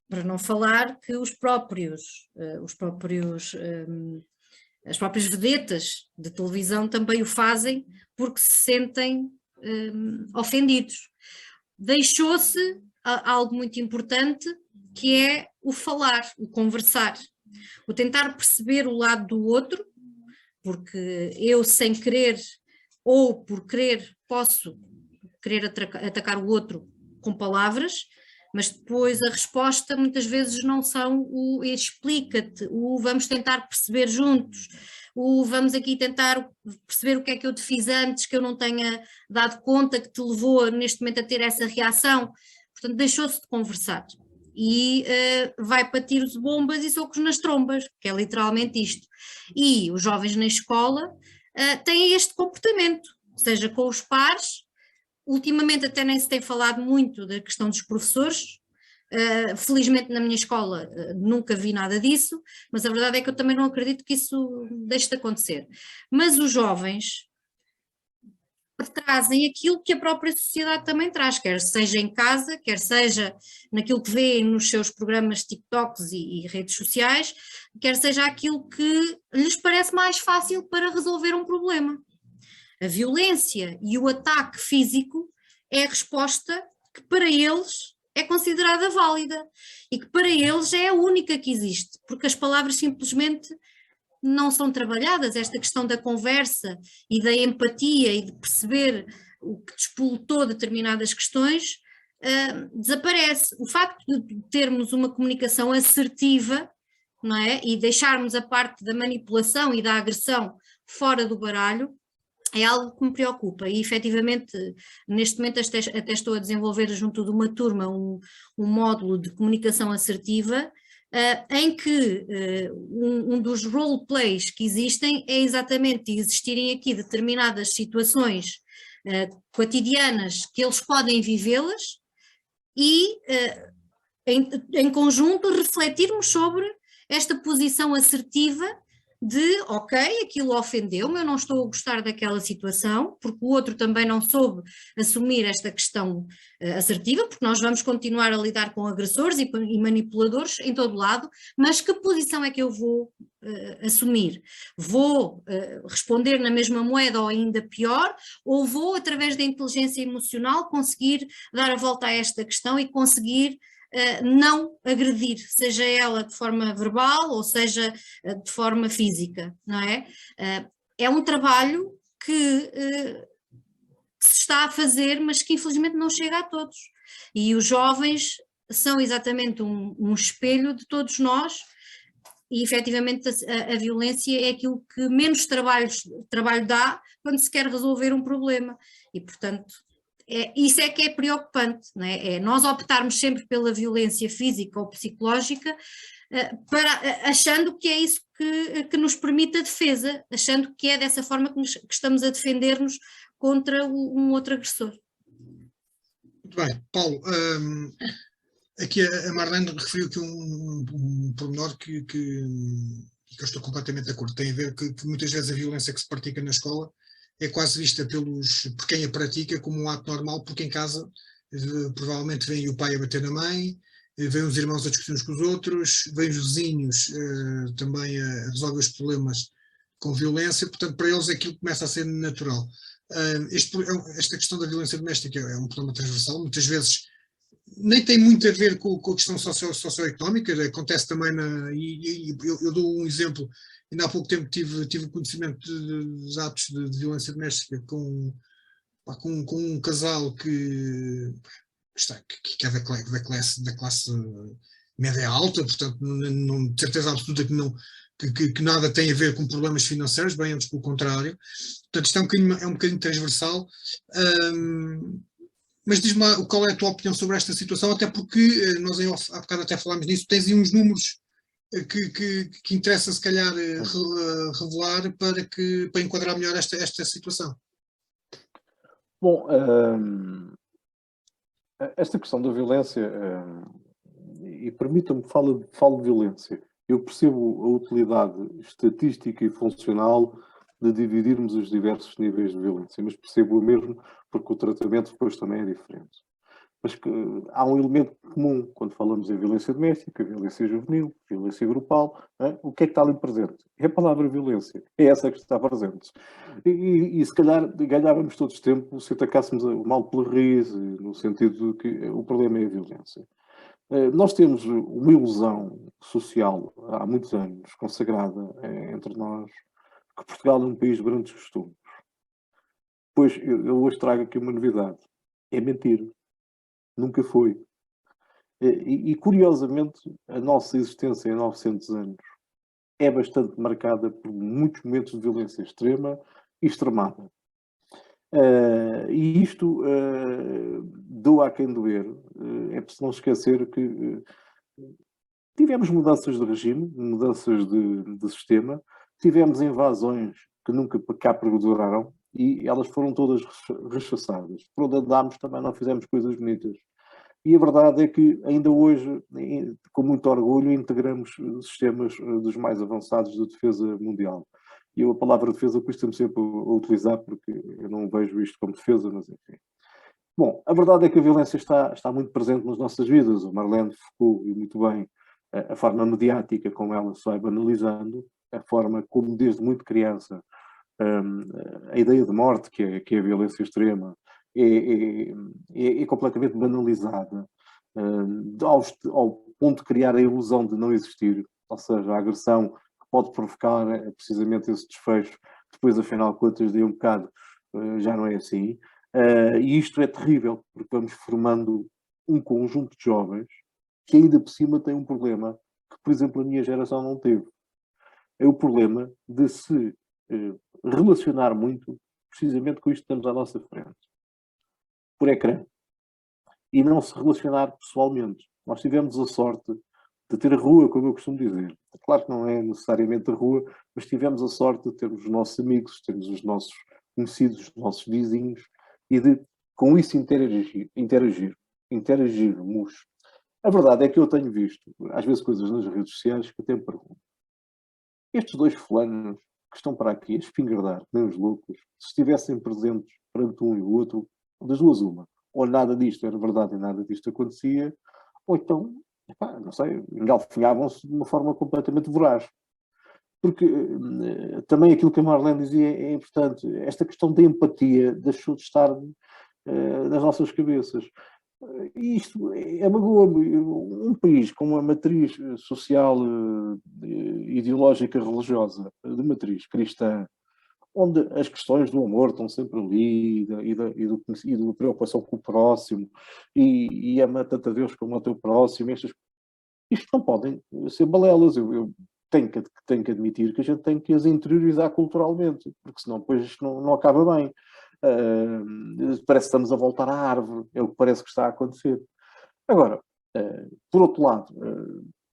Para não falar que as próprias vedetas de televisão também o fazem porque se sentem ofendidos. Deixou-se algo muito importante, que é o falar, o conversar, o tentar perceber o lado do outro, porque eu sem querer ou por querer posso querer atacar o outro com palavras, mas depois a resposta muitas vezes não são o explica-te, o vamos tentar perceber juntos, o vamos aqui tentar perceber o que é que eu te fiz antes, que eu não tenha dado conta, que te levou neste momento a ter essa reação. Portanto, deixou-se de conversar e vai para tiros de bombas e socos nas trombas, que é literalmente isto. E os jovens na escola têm este comportamento, seja com os pares. Ultimamente até nem se tem falado muito da questão dos professores, felizmente na minha escola nunca vi nada disso, mas a verdade é que eu também não acredito que isso deixe de acontecer. Mas os jovens trazem aquilo que a própria sociedade também traz, quer seja em casa, quer seja naquilo que vêem nos seus programas TikToks e redes sociais, quer seja aquilo que lhes parece mais fácil para resolver um problema. A violência e o ataque físico é a resposta que para eles é considerada válida e que para eles é a única que existe, porque as palavras simplesmente não são trabalhadas. Esta questão da conversa e da empatia e de perceber o que despoltou determinadas questões desaparece. O facto de termos uma comunicação assertiva, não é? E deixarmos a parte da manipulação e da agressão fora do baralho é algo que me preocupa e efetivamente neste momento até estou a desenvolver junto de uma turma um módulo de comunicação assertiva em que um dos roleplays que existem é exatamente existirem aqui determinadas situações cotidianas que eles podem vivê-las e em conjunto refletirmos sobre esta posição assertiva de, ok, aquilo ofendeu-me, eu não estou a gostar daquela situação, porque o outro também não soube assumir esta questão assertiva, porque nós vamos continuar a lidar com agressores e manipuladores em todo lado, mas que posição é que eu vou assumir? Vou responder na mesma moeda ou ainda pior, ou vou, através da inteligência emocional, conseguir dar a volta a esta questão e conseguir não agredir, seja ela de forma verbal ou seja de forma física, não é? É um trabalho que se está a fazer, mas que infelizmente não chega a todos. E os jovens são exatamente um espelho de todos nós e efetivamente a violência é aquilo que menos trabalho dá quando se quer resolver um problema e portanto isso é que é preocupante, não é? É nós optarmos sempre pela violência física ou psicológica achando que é isso que nos permite a defesa, achando que é dessa forma que estamos a defender-nos contra um outro agressor. Muito bem, Paulo, aqui a Marlene referiu aqui um pormenor que eu estou completamente de acordo, tem a ver que muitas vezes a violência que se pratica na escola é quase vista por quem a pratica como um ato normal, porque em casa provavelmente vem o pai a bater na mãe, vêm os irmãos a discutir uns com os outros, vêm os vizinhos também a resolver os problemas com violência, portanto para eles aquilo começa a ser natural. Esta questão da violência doméstica é um problema transversal, muitas vezes nem tem muito a ver com a questão socioeconómica, acontece também, eu dou um exemplo, ainda há pouco tempo tive conhecimento dos atos de violência doméstica com um casal que é da classe média alta, portanto não, de certeza absoluta que nada tem a ver com problemas financeiros, bem antes pelo contrário, portanto isto é um bocadinho transversal. Mas diz-me lá qual é a tua opinião sobre esta situação, até porque nós há bocado até falámos nisso, tens aí uns números que interessa se calhar revelar para enquadrar melhor esta situação? Bom, esta questão da violência, e permita-me que falo de violência. Eu percebo a utilidade estatística e funcional de dividirmos os diversos níveis de violência, mas percebo o mesmo porque o tratamento depois também é diferente. Mas que há um elemento comum quando falamos em violência doméstica, violência juvenil, violência grupal. O que é que está ali presente? É a palavra violência. É essa que está presente. E se calhar ganhávamos todos tempo se atacássemos o mal pela raiz, no sentido de que o problema é a violência. Nós temos uma ilusão social há muitos anos, consagrada entre nós, que Portugal é um país de grandes costumes. Pois eu hoje trago aqui uma novidade. É mentira. Nunca foi. Curiosamente, a nossa existência em 900 anos é bastante marcada por muitos momentos de violência extrema e extremada. E isto doa a quem doer. É preciso não esquecer que tivemos mudanças de regime, mudanças de sistema, tivemos invasões que nunca cá perduraram e elas foram todas rechaçadas. Por onde andámos também não fizemos coisas bonitas. E a verdade é que ainda hoje, com muito orgulho, integramos sistemas dos mais avançados de defesa mundial. E eu a palavra defesa custa-me sempre a utilizar, porque eu não vejo isto como defesa, mas enfim. Bom, a verdade é que a violência está muito presente nas nossas vidas. A Marlene focou, e muito bem, a forma mediática como ela se vai banalizando, a forma como desde muito criança a ideia de morte, que é a violência extrema, é completamente banalizada, ao ponto de criar a ilusão de não existir, ou seja, a agressão que pode provocar precisamente esse desfecho, depois, afinal de contas, de um bocado, já não é assim. E isto é terrível, porque vamos formando um conjunto de jovens que ainda por cima tem um problema que, por exemplo, a minha geração não teve. É o problema de se relacionar muito, precisamente com isto que estamos à nossa frente, por ecrã, e não se relacionar pessoalmente. Nós tivemos a sorte de ter a rua, como eu costumo dizer. Claro que não é necessariamente a rua, mas tivemos a sorte de termos os nossos amigos, termos os nossos conhecidos, os nossos vizinhos, e de, com isso, interagirmos. A verdade é que eu tenho visto, às vezes, coisas nas redes sociais que até me pergunto. Estes dois fulanos que estão para aqui a espingardar, que nem os loucos, se estivessem presentes perante um e o outro, das duas uma. Ou nada disto era verdade e nada disto acontecia, ou então, não sei, engalfinhavam-se de uma forma completamente voraz. Porque também aquilo que a Marlene dizia é importante. Esta questão da empatia deixou de estar nas nossas cabeças. E isto é magoa-me. Um país com uma matriz social, ideológica, religiosa, de matriz cristã, onde as questões do amor estão sempre ali, e da preocupação com o próximo, e ama tanto a Deus como ao teu próximo, isto não podem ser balelas. Eu tenho que admitir que a gente tem que as interiorizar culturalmente, porque senão depois isto não acaba bem. Parece que estamos a voltar à árvore, é o que parece que está a acontecer. Agora, por outro lado,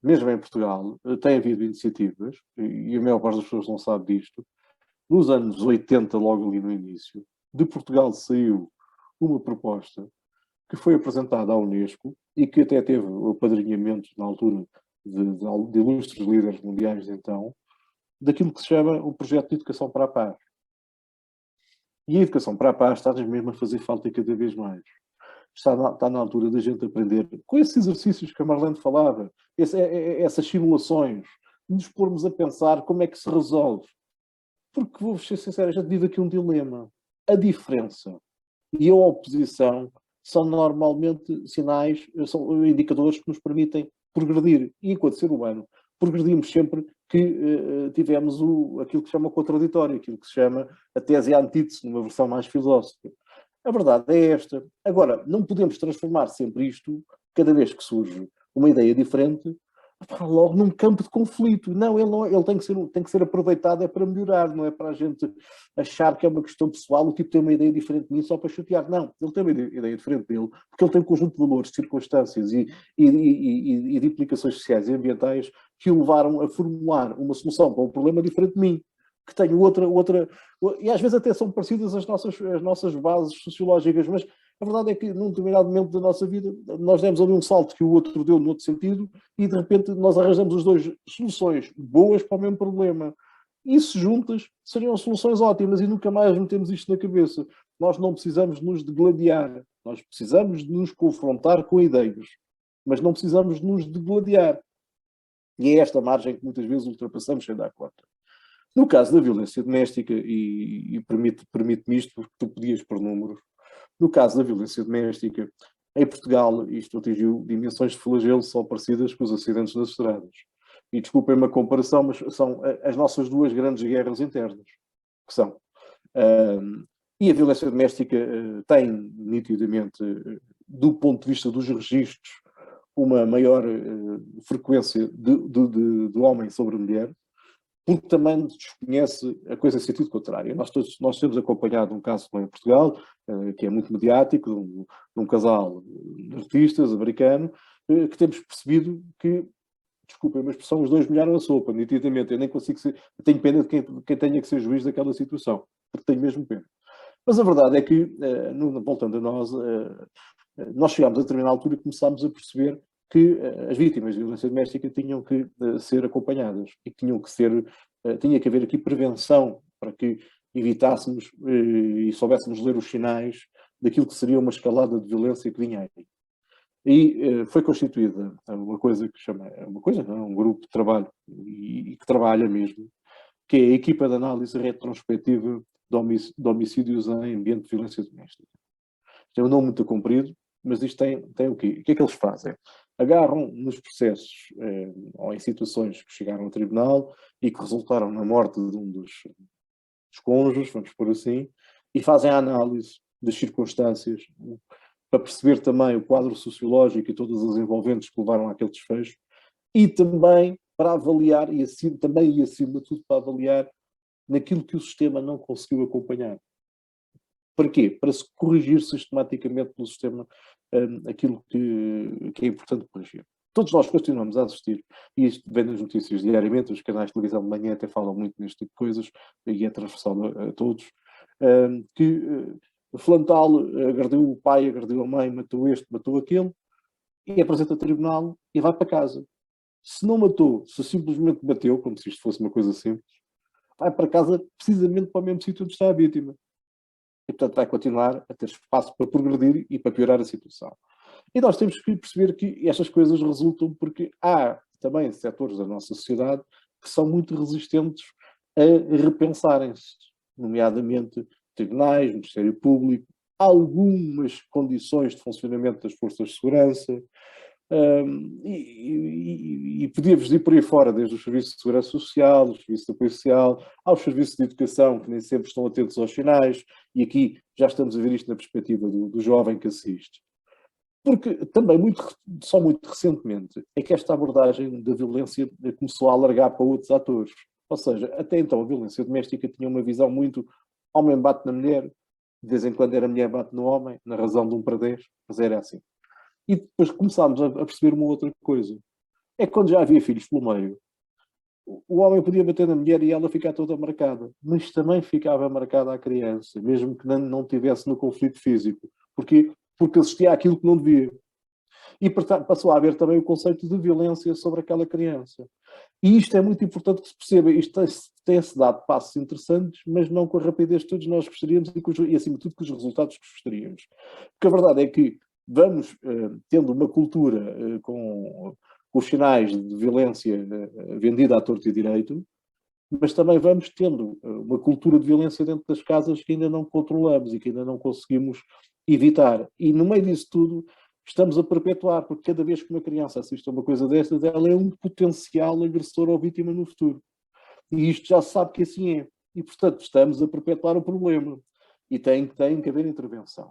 mesmo em Portugal, tem havido iniciativas, e a maior parte das pessoas não sabe disto. Nos anos 80, logo ali no início, de Portugal saiu uma proposta que foi apresentada à Unesco e que até teve o apadrinhamento, na altura, de ilustres líderes mundiais de então, daquilo que se chama o Projeto de Educação para a Paz. E a educação para a paz está mesmo a fazer falta cada vez mais. Está na altura da gente aprender com esses exercícios que a Marlene falava, essas simulações, de nos pormos a pensar como é que se resolve. Porque, vou ser sincero, a gente vive aqui um dilema. A diferença e a oposição são normalmente sinais, são indicadores que nos permitem progredir. E enquanto ser humano, progredimos sempre que tivemos aquilo que se chama contraditório, aquilo que se chama a tese e a antítese, numa versão mais filosófica. A verdade é esta. Agora, não podemos transformar sempre isto, cada vez que surge uma ideia diferente, logo num campo de conflito. Não, ele tem que ser aproveitado para melhorar, não é para a gente achar que é uma questão pessoal, o tipo tem uma ideia diferente de mim só para chatear. Não, ele tem uma ideia diferente dele, porque ele tem um conjunto de valores, de circunstâncias e de implicações sociais e ambientais que o levaram a formular uma solução para um problema diferente de mim, que tenho outra, e às vezes até são parecidas as nossas bases sociológicas, mas a verdade é que num determinado momento da nossa vida nós demos ali um salto que o outro deu no outro sentido e de repente nós arranjamos os dois soluções boas para o mesmo problema. Isso juntas seriam soluções ótimas e nunca mais metemos isto na cabeça. Nós não precisamos nos degladiar, nós precisamos de nos confrontar com ideias, mas não precisamos nos degladiar. E é esta margem que muitas vezes ultrapassamos sem dar conta. No caso da violência doméstica, e permite-me isto porque tu pedias por números, no caso da violência doméstica, em Portugal isto atingiu dimensões de flagelo só parecidas com os acidentes nas estradas. E desculpem-me a comparação, mas são as nossas duas grandes guerras internas, que são. E a violência doméstica tem, nitidamente, do ponto de vista dos registros, uma maior frequência de homem sobre mulher, porque também desconhece a coisa em sentido contrário. Nós temos acompanhado um caso em Portugal, que é muito mediático, de um casal de artistas americano, que temos percebido que, desculpem, mas são os dois molharam a sopa, nitidamente. Eu nem consigo ser, tenho pena de quem tenha que ser juiz daquela situação, porque tenho mesmo pena. Mas a verdade é que, voltando a nós chegámos a determinada altura e começámos a perceber que as vítimas de violência doméstica tinham que ser acompanhadas e tinha que haver aqui prevenção para que evitássemos e soubéssemos ler os sinais daquilo que seria uma escalada de violência que vinha aí. E foi constituída uma coisa que chama, um grupo de trabalho e que trabalha mesmo, que é a equipa de análise retrospectiva de homicídios em ambiente de violência doméstica. Isto é um nome muito comprido, mas isto tem o quê? O que é que eles fazem? Agarram nos processos ou em situações que chegaram ao tribunal e que resultaram na morte de um dos cônjuges, vamos por assim, e fazem a análise das circunstâncias para perceber também o quadro sociológico e todas as envolventes que levaram àquele desfecho e também para avaliar, e acima de tudo para avaliar naquilo que o sistema não conseguiu acompanhar. Para quê? Para se corrigir sistematicamente no sistema aquilo que é importante corrigir. Todos nós continuamos a assistir, e isto vem nas notícias diariamente, os canais de televisão de manhã até falam muito neste tipo de coisas, e é transversal a todos, que fulano tal agrediu o pai, agrediu a mãe, matou este, matou aquele, e apresenta a tribunal e vai para casa. Se não matou, se simplesmente bateu, como se isto fosse uma coisa simples, vai para casa precisamente para o mesmo sítio onde está a vítima. E, portanto, vai continuar a ter espaço para progredir e para piorar a situação. E nós temos que perceber que estas coisas resultam porque há também setores da nossa sociedade que são muito resistentes a repensarem-se, nomeadamente tribunais, Ministério Público, algumas condições de funcionamento das forças de segurança, e podia-vos ir por aí fora, desde os serviços de segurança social, os serviços de apoio social, aos serviços de educação, que nem sempre estão atentos aos sinais, e aqui já estamos a ver isto na perspectiva do jovem que assiste. Porque também, só muito recentemente, é que esta abordagem da violência começou a alargar para outros atores. Ou seja, até então a violência doméstica tinha uma visão muito homem bate na mulher, de vez em quando era mulher bate no homem, na razão de 1 para 10, mas era assim. E depois começámos a perceber uma outra coisa. É que quando já havia filhos pelo meio, o homem podia bater na mulher e ela ficar toda marcada, mas também ficava marcada a criança, mesmo que não tivesse no conflito físico. Porquê? Porque assistia àquilo que não devia. E passou a haver também o conceito de violência sobre aquela criança. E isto é muito importante que se perceba. Isto tem-se dado passos interessantes, mas não com a rapidez que todos nós gostaríamos e acima de tudo, com os resultados que gostaríamos. Porque a verdade é que vamos tendo uma cultura com os sinais de violência vendida à torto e direito, mas também vamos tendo uma cultura de violência dentro das casas que ainda não controlamos e que ainda não conseguimos evitar. E no meio disso tudo, estamos a perpetuar, porque cada vez que uma criança assiste a uma coisa destas, ela é um potencial agressor ou vítima no futuro. E isto já se sabe que assim é. E, portanto, estamos a perpetuar o problema. E tem que haver intervenção.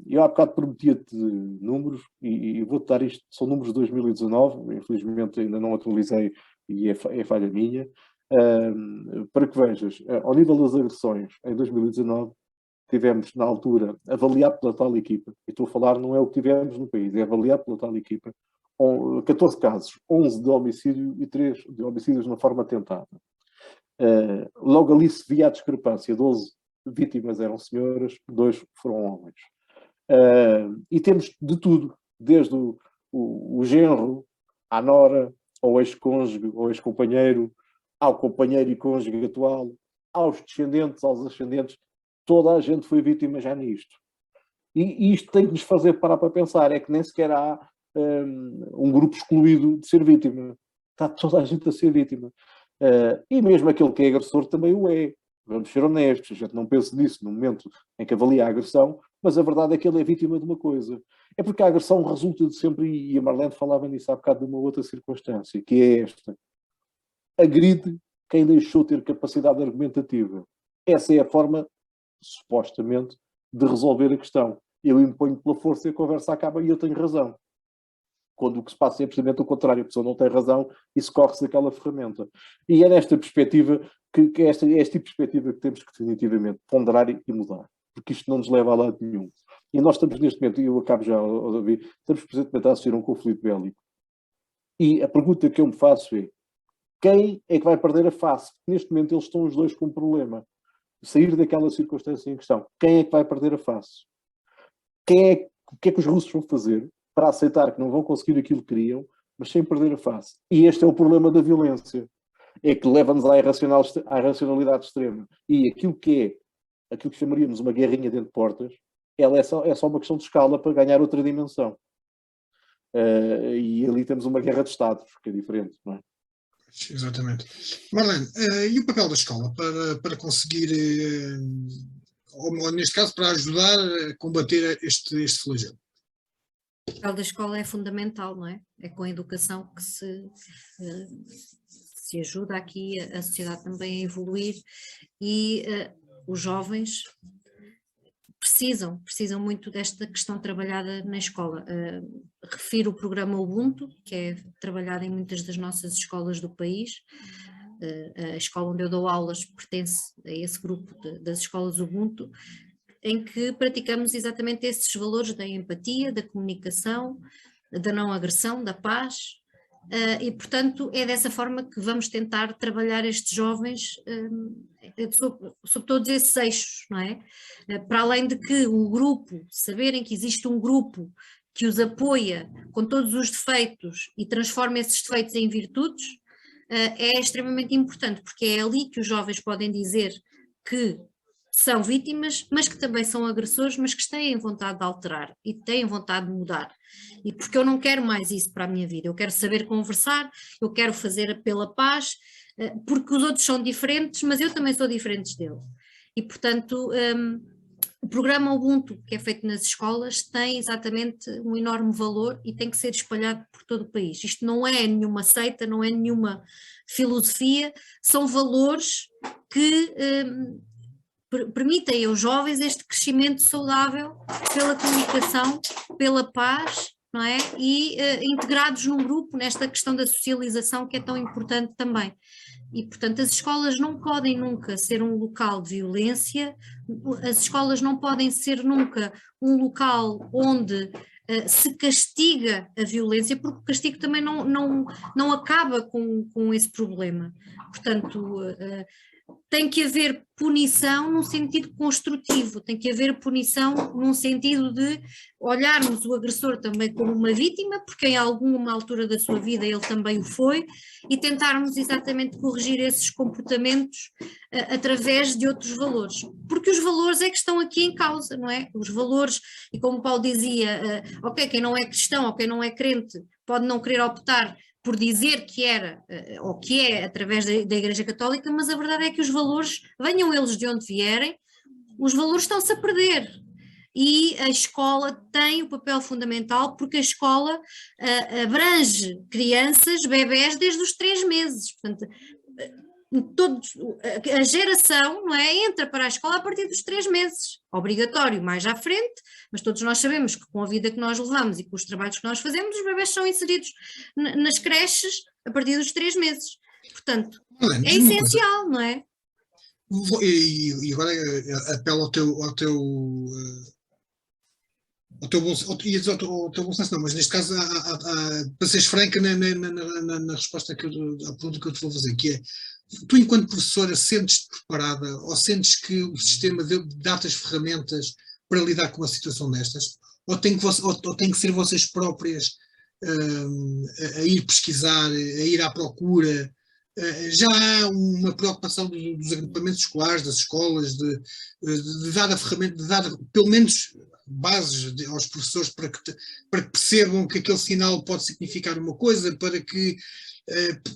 Eu há bocado prometia-te números e vou-te dar isto, são números de 2019, infelizmente ainda não atualizei e é falha minha, para que vejas, ao nível das agressões, em 2019, tivemos na altura, avaliado pela tal equipa, e estou a falar não é o que tivemos no país, é avaliado pela tal equipa, 14 casos, 11 de homicídio e 3 de homicídios na forma tentada. Logo ali se via a discrepância, 12 vítimas eram senhoras, 2 foram homens. E temos de tudo, desde o genro, à nora, ao ex-cônjuge, ao ex-companheiro, ao companheiro e cônjuge atual, aos descendentes, aos ascendentes, toda a gente foi vítima já nisto. E isto tem que nos fazer parar para pensar, é que nem sequer há um grupo excluído de ser vítima. Está toda a gente a ser vítima. E mesmo aquele que é agressor também o é. Vamos ser honestos, a gente não pensa nisso no momento em que avalia a agressão, mas a verdade é que ele é vítima de uma coisa. É porque a agressão resulta de sempre, e a Marlene falava nisso há bocado de uma outra circunstância, que é esta. Agride quem deixou ter capacidade argumentativa. Essa é a forma, supostamente, de resolver a questão. Eu imponho pela força e a conversa acaba e eu tenho razão. Quando o que se passa é precisamente o contrário, a pessoa não tem razão e socorre-se daquela ferramenta. E é nesta perspectiva que esta perspectiva que temos que definitivamente ponderar e mudar, porque isto não nos leva a lado nenhum. E nós estamos neste momento, e eu acabo já, Davi, estamos presentemente a assistir a um conflito bélico. E a pergunta que eu me faço é, quem é que vai perder a face? Neste momento eles estão os dois com um problema. Sair daquela circunstância em questão. Quem é que vai perder a face? O que é que os russos vão fazer para aceitar que não vão conseguir aquilo que queriam, mas sem perder a face? E este é o problema da violência. É que leva-nos à irracionalidade extrema. E aquilo que chamaríamos uma guerrinha dentro de portas, ela é só uma questão de escala para ganhar outra dimensão. E ali temos uma guerra de Estados, que é diferente, não é? Exatamente. Marlene, e o papel da escola para conseguir, ou neste caso, para ajudar a combater este flagelo? O papel da escola é fundamental, não é? É com a educação que se ajuda aqui a sociedade também a evoluir e os jovens precisam muito desta questão trabalhada na escola. Refiro o programa Ubuntu, que é trabalhado em muitas das nossas escolas do país. A escola onde eu dou aulas pertence a esse grupo das escolas Ubuntu, em que praticamos exatamente esses valores da empatia, da comunicação, da não agressão, da paz, e portanto é dessa forma que vamos tentar trabalhar estes jovens sobre todos esses eixos, não é? Para além de que o grupo, saberem que existe um grupo que os apoia com todos os defeitos e transforma esses defeitos em virtudes, é extremamente importante, porque é ali que os jovens podem dizer que são vítimas, mas que também são agressores, mas que têm vontade de alterar e têm vontade de mudar. E porque eu não quero mais isso para a minha vida, eu quero saber conversar, eu quero fazer pela paz, porque os outros são diferentes, mas eu também sou diferente deles. E portanto, o programa Ubuntu, que é feito nas escolas, tem exatamente um enorme valor e tem que ser espalhado por todo o país. Isto não é nenhuma seita, não é nenhuma filosofia, são valores que permitem aos jovens este crescimento saudável pela comunicação, pela paz, não é? E integrados num grupo nesta questão da socialização que é tão importante também. E, portanto, as escolas não podem nunca ser um local de violência, as escolas não podem ser nunca um local onde se castiga a violência, porque o castigo também não acaba com esse problema. Portanto, tem que haver punição num sentido construtivo, tem que haver punição num sentido de olharmos o agressor também como uma vítima, porque em alguma altura da sua vida ele também o foi, e tentarmos exatamente corrigir esses comportamentos através de outros valores, porque os valores é que estão aqui em causa, não é? Os valores, e como o Paulo dizia, ok, quem não é cristão ou quem não é crente pode não querer optar por dizer que era, ou que é, através da Igreja Católica, mas a verdade é que os valores, venham eles de onde vierem, os valores estão-se a perder. E a escola tem o papel fundamental, porque a escola abrange crianças, bebés, desde os 3 meses. Portanto, a geração, não é, entra para a escola a partir dos 3 meses, obrigatório mais à frente, mas todos nós sabemos que com a vida que nós levamos e com os trabalhos que nós fazemos, os bebés são inseridos nas creches a partir dos 3 meses. Portanto, Marlene, é diz-me uma coisa. essencial, não é? E agora apelo ao teu bom senso, não, mas neste caso, para seres franca na resposta à pergunta que eu te vou fazer, que é, tu enquanto professora sentes-te preparada ou sentes que o sistema dá-te as ferramentas para lidar com uma situação destas? Ou tem que ser vocês próprias a ir pesquisar, a ir à procura? Já há uma preocupação dos agrupamentos escolares, das escolas, de dar a ferramenta, de dar pelo menos bases aos professores para que percebam que aquele sinal pode significar uma coisa, para que,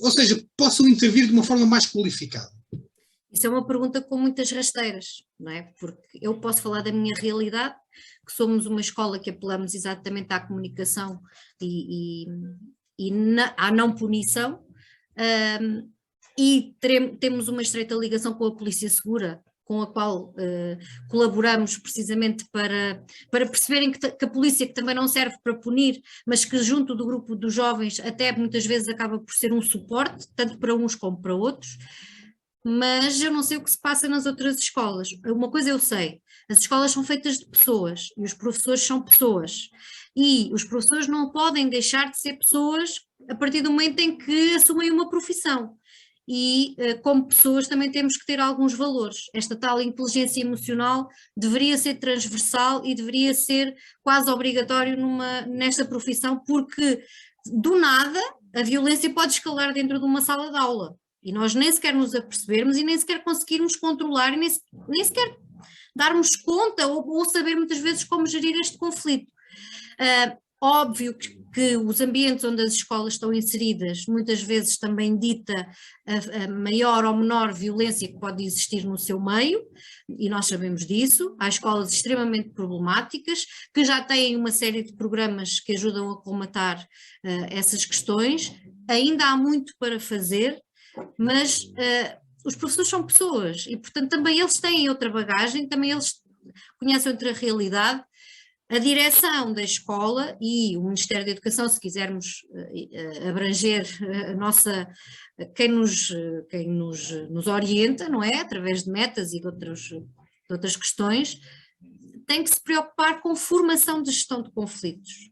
ou seja, possam intervir de uma forma mais qualificada? Isso é uma pergunta com muitas rasteiras, não é? Porque eu posso falar da minha realidade, que somos uma escola que apelamos exatamente à comunicação e à não punição, e temos uma estreita ligação com a Polícia Segura, com a qual colaboramos precisamente para perceberem que a polícia, que também não serve para punir, mas que junto do grupo dos jovens até muitas vezes acaba por ser um suporte, tanto para uns como para outros. Mas eu não sei o que se passa nas outras escolas. Uma coisa eu sei, as escolas são feitas de pessoas e os professores são pessoas. E os professores não podem deixar de ser pessoas a partir do momento em que assumem uma profissão. E como pessoas também temos que ter alguns valores. Esta tal inteligência emocional deveria ser transversal e deveria ser quase obrigatório nesta profissão, porque do nada a violência pode escalar dentro de uma sala de aula. E nós nem sequer nos apercebermos e nem sequer conseguirmos controlar e nem sequer darmos conta ou saber muitas vezes como gerir este conflito. Óbvio que os ambientes onde as escolas estão inseridas muitas vezes também dita a maior ou menor violência que pode existir no seu meio, e nós sabemos disso. Há escolas extremamente problemáticas que já têm uma série de programas que ajudam a colmatar essas questões. Ainda há muito para fazer, mas os professores são pessoas e, portanto, também eles têm outra bagagem, também eles conhecem outra realidade. A direção da escola e o Ministério da Educação, se quisermos abranger a nossa, quem nos orienta, não é? Através de metas e de outras questões, tem que se preocupar com formação de gestão de conflitos.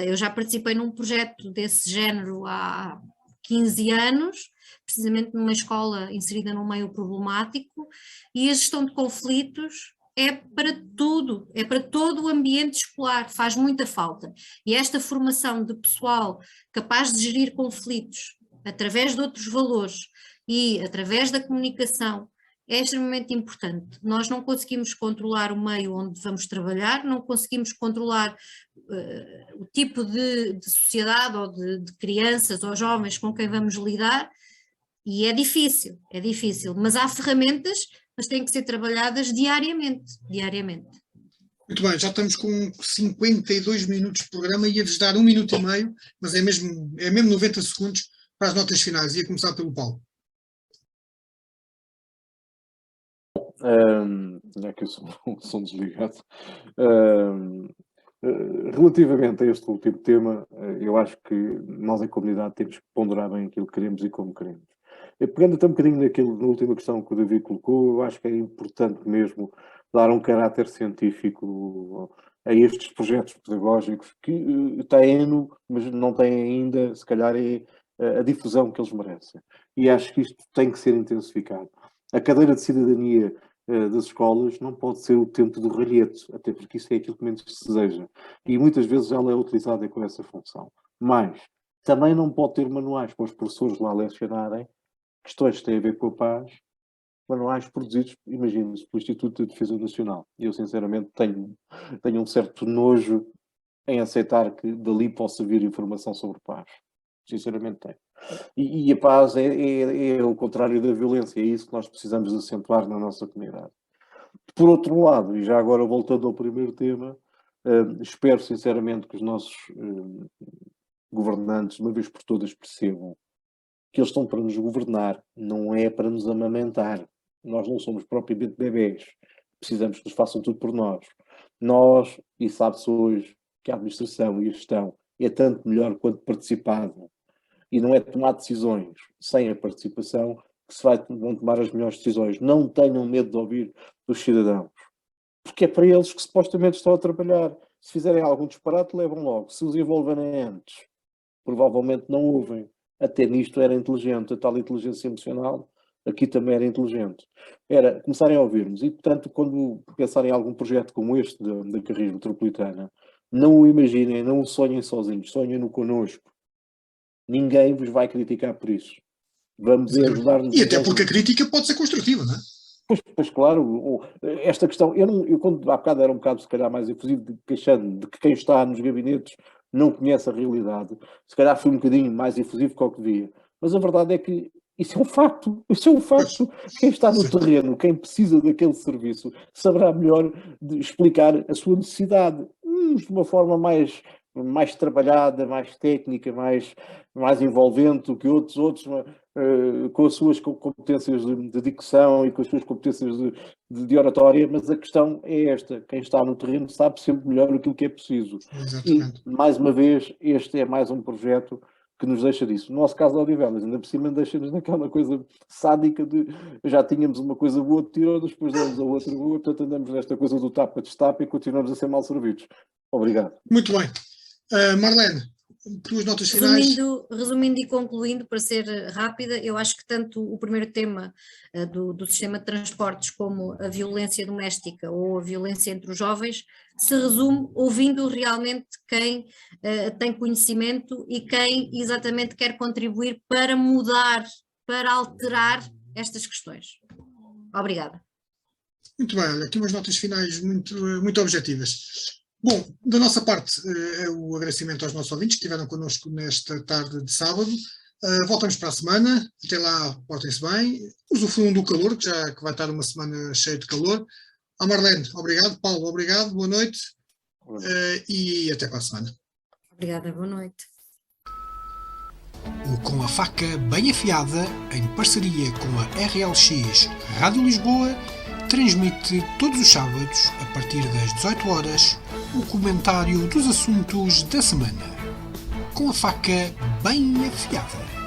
Eu já participei num projeto desse género há 15 anos, precisamente numa escola inserida num meio problemático, e a gestão de conflitos é para tudo, é para todo o ambiente escolar, faz muita falta. E esta formação de pessoal capaz de gerir conflitos através de outros valores e através da comunicação é extremamente importante. Nós não conseguimos controlar o meio onde vamos trabalhar, não conseguimos controlar o tipo de sociedade ou de crianças ou jovens com quem vamos lidar, e é difícil, mas há ferramentas, mas têm que ser trabalhadas diariamente. Muito bem, já estamos com 52 minutos de programa, ia-vos dar 1 minuto e meio, mas é mesmo 90 segundos para as notas finais. Ia começar pelo Paulo. Aqui o som desligado. Relativamente a este último tema, eu acho que nós em comunidade temos que ponderar bem aquilo que queremos e como queremos. Pegando até um bocadinho na última questão que o David colocou, eu acho que é importante mesmo dar um caráter científico a estes projetos pedagógicos que têm, mas não têm ainda, se calhar, a difusão que eles merecem. E acho que isto tem que ser intensificado. A cadeira de cidadania das escolas não pode ser o tempo do ralhete, até porque isso é aquilo que menos se deseja. E muitas vezes ela é utilizada com essa função. Mas também não pode ter manuais para os professores lá lecionarem questões que têm a ver com a paz, manuais produzidos, imagine-se, pelo Instituto de Defesa Nacional. E eu, sinceramente, tenho um certo nojo em aceitar que dali possa vir informação sobre paz. Sinceramente tenho. E a paz é o contrário da violência, é isso que nós precisamos acentuar na nossa comunidade. Por outro lado, e já agora voltando ao primeiro tema, espero sinceramente que os nossos governantes, de uma vez por todas, percebam que eles estão para nos governar, não é para nos amamentar. Nós não somos propriamente bebés. Precisamos que nos façam tudo por nós. Nós, e sabe-se hoje que a administração e a gestão é tanto melhor quanto participada. E não é tomar decisões sem a participação que vão tomar as melhores decisões. Não tenham medo de ouvir dos cidadãos. Porque é para eles que supostamente estão a trabalhar. Se fizerem algum disparate, levam logo. Se os envolverem antes, provavelmente não ouvem. Até nisto era inteligente. A tal inteligência emocional, aqui também era inteligente. Era começarem a ouvir-nos. E, portanto, quando pensarem em algum projeto como este da Carris Metropolitana, não o imaginem, não o sonhem sozinhos. Sonhem-no connosco. Ninguém vos vai criticar por isso. Vamos ajudar-nos. E até porque a crítica pode ser construtiva, não é? Pois claro, esta questão, eu quando há bocado era um bocado se calhar mais efusivo, queixando de que quem está nos gabinetes não conhece a realidade, se calhar fui um bocadinho mais efusivo que o que devia, mas a verdade é que isso é um facto, quem está no terreno, quem precisa daquele serviço, saberá melhor de explicar a sua necessidade, de uma forma mais trabalhada, mais técnica, mais envolvente do que outros com as suas competências de dicção e com as suas competências de oratória, mas a questão é esta, quem está no terreno sabe sempre melhor aquilo que é preciso. Exatamente. E, mais uma vez, este é mais um projeto que nos deixa disso. No nosso caso, Odivelas, ainda por cima deixa-nos naquela coisa sádica de já tínhamos uma coisa boa de tirou-nos, depois damos a outra boa, portanto andamos nesta coisa do tapa-destapa e continuamos a ser mal servidos. Obrigado. Muito bem. Marlene, tuas notas finais. Resumindo e concluindo, para ser rápida, eu acho que tanto o primeiro tema do sistema de transportes como a violência doméstica ou a violência entre os jovens se resume ouvindo realmente quem tem conhecimento e quem exatamente quer contribuir para mudar, para alterar estas questões. Obrigada. Muito bem, olha, aqui umas notas finais muito objetivas. Bom, da nossa parte, é o agradecimento aos nossos ouvintes que estiveram connosco nesta tarde de sábado. Voltamos para a semana. Até lá, portem-se bem. Usufruam do calor, que vai estar uma semana cheia de calor. A Marlene, obrigado. Paulo, obrigado. Boa noite. E até para a semana. Obrigada, boa noite. O Com a Faca Bem Afiada, em parceria com a RLX Rádio Lisboa, transmite todos os sábados, a partir das 18 horas, o comentário dos assuntos da semana. Com a faca bem afiada.